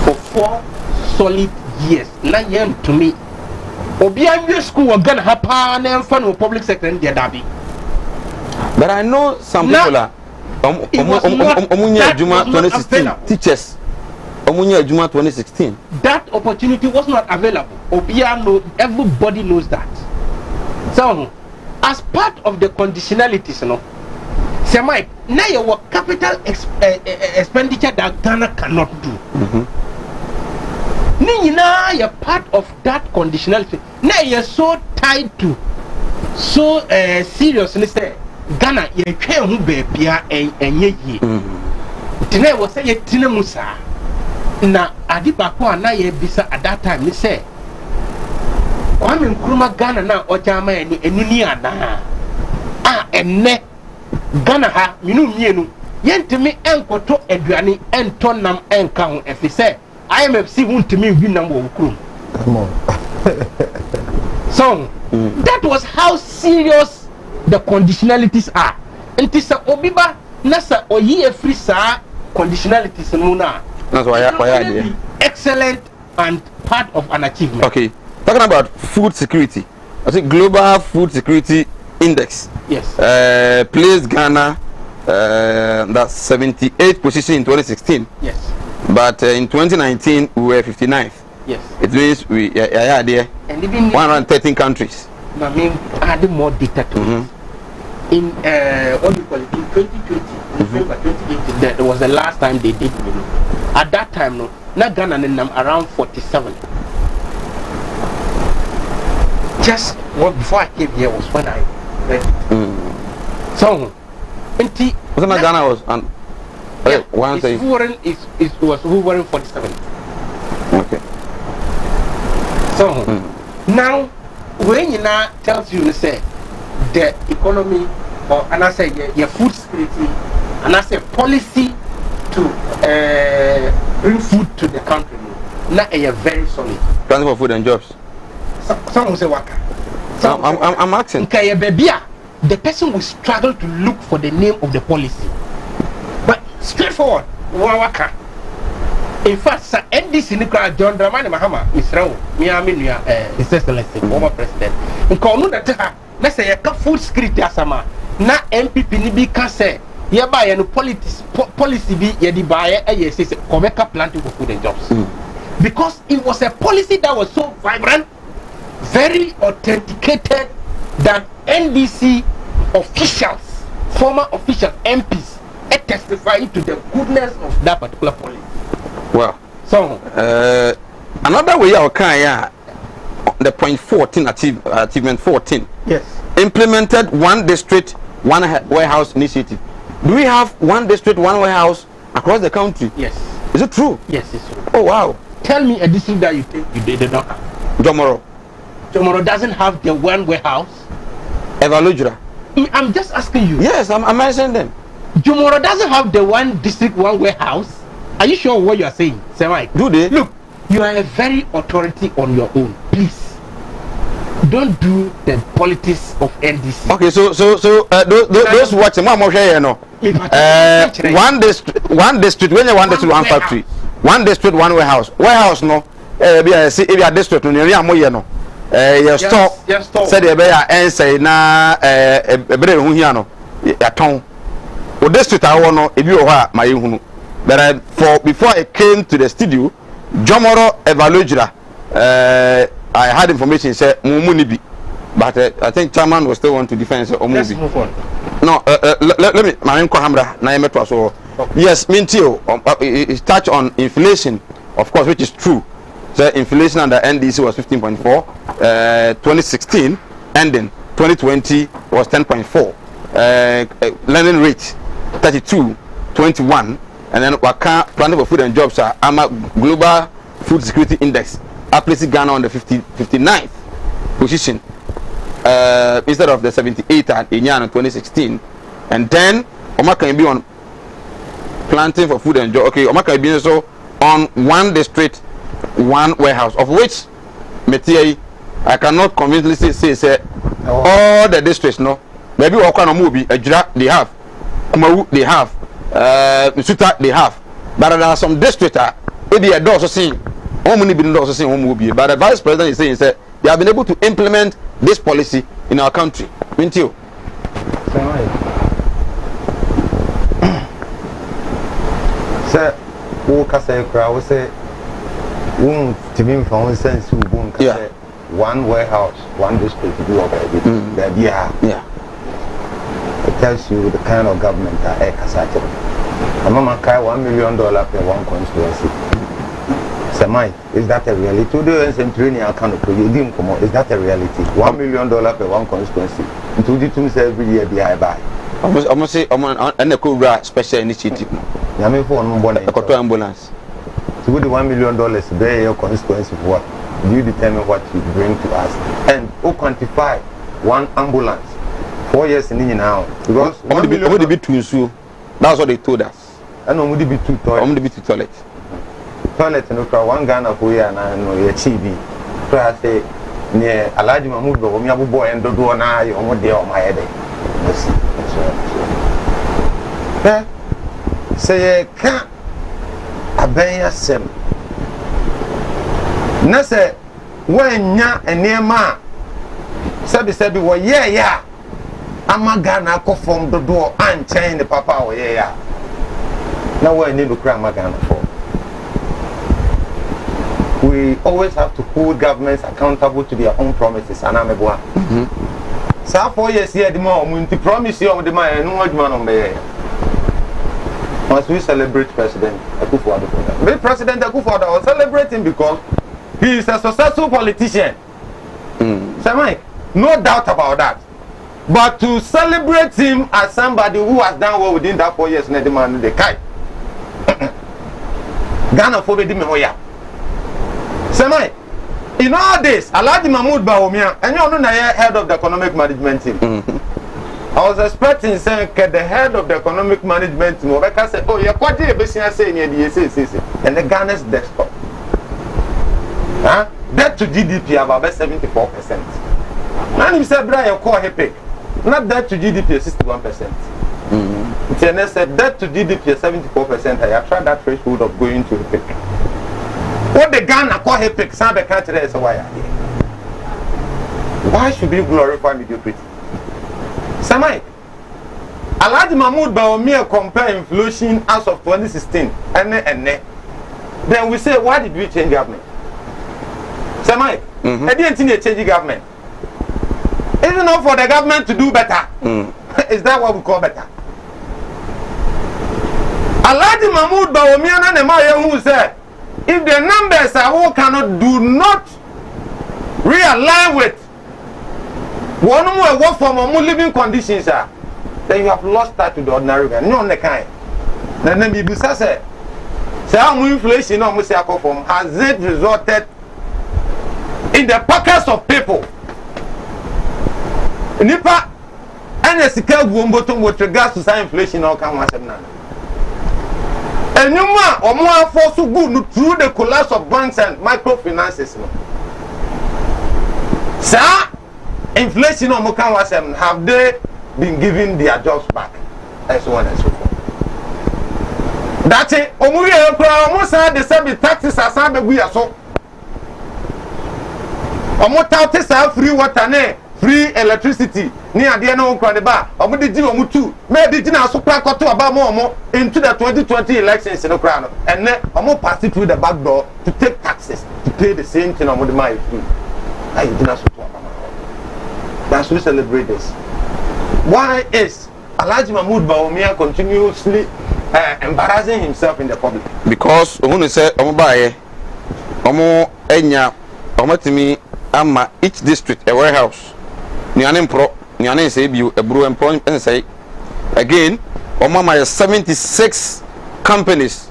B: for 4 solid years na yentimi obia US school of Ghana ha pa na in front of the public sector in the dabi.
C: But I know some people are Omunya Juma 2016 teachers. Omunya Juma 2016.
B: That opportunity was not available. Obia know, everybody knows that. So as part of the conditionalities, you know, say Mike, now your capital expenditure that Ghana cannot do. Now you're part of that conditionality. Now you're so tied to, so seriously say Ghana you can't who be pia and ye. Tonight was say Tina Musa. Na Adibako na ye bisa at that time. He say. Kwame Nkrumah Ghana na ojama enuni ana enne Ghana ha minu mienu yentimi enkoto aduane enton nam enka ho efise IMFC huntimi wi nam wo kurum. Come on. So that was how serious the conditionalities are. Ntisa obiba nasa oyi efri sa conditionalities no na.
C: That's why I
B: excellent and part of an achievement.
C: Okay. Talking about food security, I think Global Food Security Index.
B: Yes.
C: Placed Ghana that's 78th position in 2016.
B: Yes.
C: But in 2019 we were 59th.
B: Yes.
C: It means we are there. And even 113 countries.
B: I mean, add more data to it. In what do you call it? In 2020, November 2018, that was the last time they did. You know. At that time, no, not Ghana and around 47. Just before I came here was when I read it. So,
C: Ghana was on.
B: It was Wolverine 47.
C: Okay.
B: So now when you now tells you say the economy or and I say your food security and I say policy to bring food to the country, now are very solid.
C: Planning for food and jobs.
B: Some will say waka.
C: I'm asking.
B: The person will struggle to look for the name of the policy. But straightforward, waka. In fact, Sir NDC Nicola John Dramani Mahama, Israel, Miami, His Excellency, former president. In Konuda, let's say a food security asama. Na MPP Nibi can say, hereby and policy be yedi buyer, yes, Komeka planting for food and jobs. Because it was a policy that was so vibrant, very authenticated, that NDC officials, former officials, MPs, testifying to the goodness of that particular policy.
C: Well,
B: so
C: another way I can the point 14 achievement 14.
B: Yes.
C: Implemented one district, one warehouse initiative. Do we have one district, one warehouse across the country?
B: Yes.
C: Is it true?
B: Yes, it's true.
C: Oh wow.
B: Tell me a district that you think you did not have.
C: Jomoro.
B: Jomoro doesn't have the one warehouse.
C: Evalujura.
B: I'm just asking you.
C: Yes, I'm mentioning them.
B: Jomoro doesn't have the one district, one warehouse. Are you sure what you are saying? Say right.
C: Do they?
B: Look, you are a very authority on your own. Please, don't do the politics of NDC.
C: Okay, so those watching, one district, when you one district, one factory, one district, one warehouse, no. Be a see if you are district, no, you are more, no. Your store, said the bear and say na a better hunhiano, a tongue. Or district, I want no, if you are my hunu. But before I came to the studio, Jomoro Evaluator, I had information said Mumunibi, but I think Chairman was still want to defend Omubi. No, let me, my uncle Hamra, Naemetwa. So, yes, Mintio, it touched on inflation, of course, which is true. So, inflation under NDC was 15.4, 2016 ending, 2020 was 10.4, lending rate 32, 21. And then Waka Planning for Food and Jobs are Global Food Security Index. I placed Ghana on the 59th position instead of the 78th at Inyana 2016. And then Omaka can be on Planting for Food and Jobs. Okay, Omaka can be also on one district, one warehouse, of which Metie I cannot convincingly say all the districts, no. Maybe Okano Mubi, Ejira they have, Kumawu they have. Suta they have, but there are some districts maybe a door so see only been also see home will be, but the vice president is saying that they have been able to implement this policy in our country. Mint you.
D: Sir, who can say crowd say to me from sense who won't say one warehouse, one district to do already. Yeah. It tells you the kind of government that I can Mama Kai $1 million per one constituency. Samai, is that a reality? Today, and training account for you didn't come out. Is that a reality? $1 million per one constituency. Into the two every year be I buy.
C: I must say, I'm an Cobra special initiative.
D: Yami for
C: an ambulance.
D: So with the $1 million bear your constituency for what? You determine what you bring to us. And who quantify one ambulance? 4 years in now. Because
C: only be two so. That's what they told us.
D: And only be two toilets.
C: Only be two toilets.
D: Toilet no crowd one Ghana for ya na no ye chibi. So I say near Alhaji Mahmoud go me abu boy and do na you omo dey on my head. Say ka aben asem. Na say wanya enema sebi wo ye ya ama Ghana ko from the door and chain the papa wo ye ya. Now we need to cry Ghana for. We always have to hold governments accountable to their own promises. And I'm a boy. So 4 years here, the more we promise you on the man, no one on the must we celebrate President Akufo-Addo? The President Akufo-Addo was celebrating because he is a successful politician. No doubt about that. But to celebrate him as somebody who has done well within that 4 years, the man the kai. Ghana for the Hoya. Semai, in all this, Alhaji Mahmoud Bawumia, and you know head of the economic management team. I was expecting saying the head of the economic management team, I say, oh, you're quite a business saying and the Ghana's desktop. Debt to GDP about 74%. And you said, Brian, call HEPIC. Not debt to GDP 61%. TNS said debt to GDP 74%. I have tried that threshold of going to HEPIC. What the Ghana call HEPIC, some the country is why should we glorify mediocrity? Samai, Alhaji Mahmoud Bawumia compare inflation as of 2016 and then we say, why did we change government? Samai, I didn't think change government. Is it not for the government to do better? Is that what we call better? Alhaji Mahmoud Bawumia and Emaya who said, if the numbers are who do not realign with one more work from more living conditions, then you have lost that to the ordinary man. No, the kind. Then the Bibusa said, how inflation almost has it resulted in the pockets of people? Nipa and a secure bottom with regards to inflation or come once. enyuma omo afọ so good through the collapse of banks and microfinances no sir inflation omo kan wasem have they been given their jobs back and so on and so forth that omo ye kura omo say the same taxes asan be gu yaso omo taxes free water ne free electricity ni ade na onkra de ba omo de gi omo tu me de gi na so pra koto aba mo omo into the 2020 elections no kra no and omo pass through the back door to take taxes to pay the same thing omo de my free I did not so to aba that's we celebrate this why is Alhaji Mahmood Bawumia continuously embarrassing himself in the public
C: because ohun say omo baaye omo enya omo timi ama each district a warehouse niane mpro niane say biu ebru employ and say again omama 76 companies,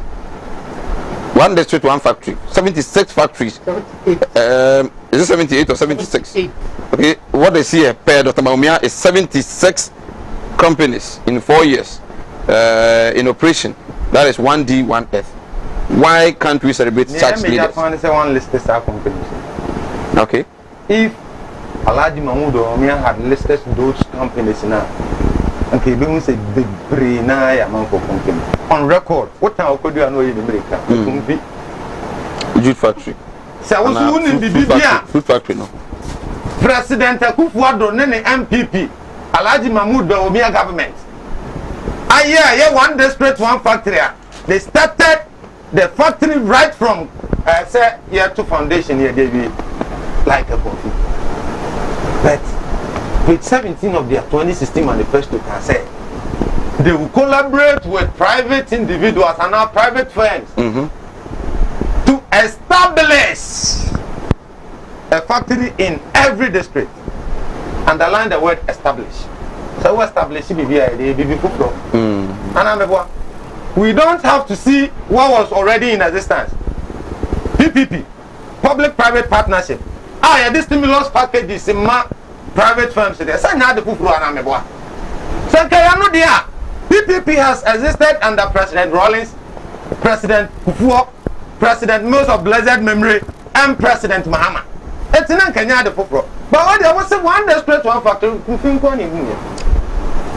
C: one district, one factory, 76 factories. 78. Is it 78 or 76?
B: 78.
C: Okay, what they see here per Dr. Bawumia is 76 companies in 4 years in operation. That is 1D, 1F. Why can't we celebrate such leaders?
D: One listed companies.
C: Okay.
D: If Alhaji Mahmood Bawumia had listed those companies now, okay, we will say the brain company on record. What time could you know in America?
C: Jute factory.
D: So I was in the
C: food factory, no.
D: President Akufo-Addo nene MPP Alhaji Mahmood Bawumia government. Yeah, one district, one factory. They started the factory right from say year 2 foundation here, they be like a coffee. But with 17 of their 2016 manifesto can say they will collaborate with private individuals and our private firms to establish a factory in every district. Underline the word establish. So we establish we don't have to see what was already in existence. PPP, public-private partnership. This stimulus package is in my private firms. So PPP has existed under President Rawlings, President Kufuor, President Mills of blessed memory, and President Mahama. It's in Kenya the Fufro. But what there was one district, one factory.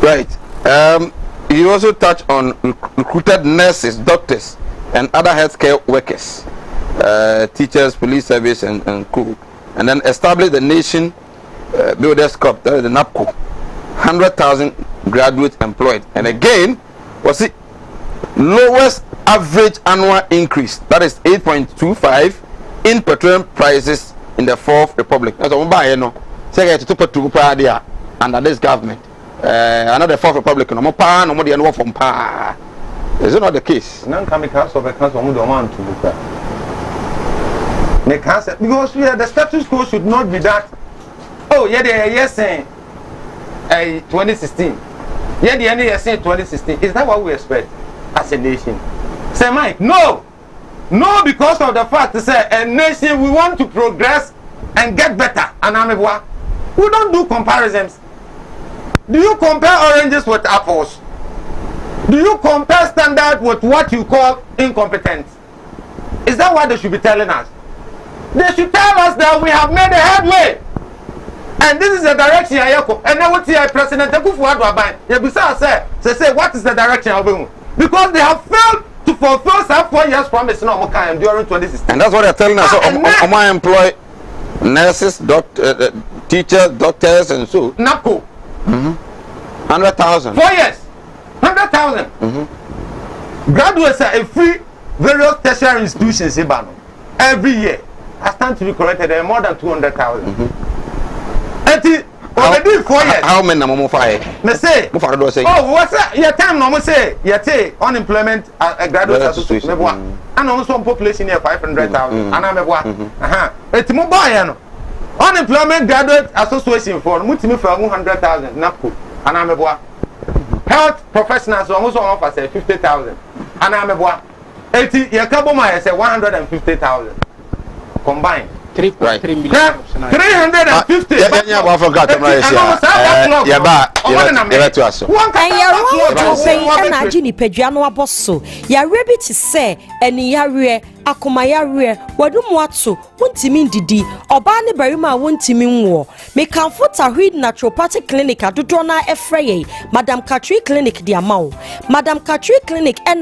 C: Right. You also touch on recruited nurses, doctors, and other healthcare workers, teachers, police service, and co. And then establish the Nation Builders Corp, that is the NAPCO. 100,000 graduates employed. And again, was the lowest average annual increase, that is 8.25 in petroleum prices in the Fourth Republic. That's what I know. Say to put to under this government. Another Fourth Republic, no more pa, no more the annual from pa. Is it not the case?
D: None can make us of a council who don't want to look at. Because the status quo should not be that. Oh, yeah, they are yes saying 2016. Yeah, the end are saying 2016. Is that what we expect as a nation? Say, Mike, no. No, because of the fact that say a nation we want to progress and get better. And we don't do comparisons. Do you compare oranges with apples? Do you compare standard with what you call incompetent? Is that what they should be telling us? They should tell us that we have made a headway. And this is the direction I go. And now what President Akufo-Addo aban, you say what is the direction of it? Because they have failed to fulfill some 4 years promise during 2016.
C: And that's what they're telling us. So, I employ nurses, teachers, doctors, and so.
D: NAPCO.
C: 100,000.
D: 4 years. 100,000. Graduates are a free various tertiary institutions every year. I stand to be corrected. There are more than 200,000. Already 4 years.
C: How many more fire?
D: Me say. Oh, what's that? Your time no say. You take unemployment graduates association. And also population here 500,000. And I'm a it's more buy unemployment graduate association for mutimi for 100,000 NAPCO. And I'm a health professionals also offer say 50,000. And I'm a 80 Yakaboma say 150,000 combined.
B: 3.3 million.
D: 350.
C: Yeah, well, I forgot to to us.
E: And you're wrong to say, and I Ginny Pediano Abosso. You're ready to say, and Yaria, Akumayare, Wadumwatsu, Wuntimin Didi, Obani Barima Wuntimin War. May comfort a read naturopathic clinic at Dudrona Efraye, Madame Katri Clinic, the amount. Madame Katri Clinic, and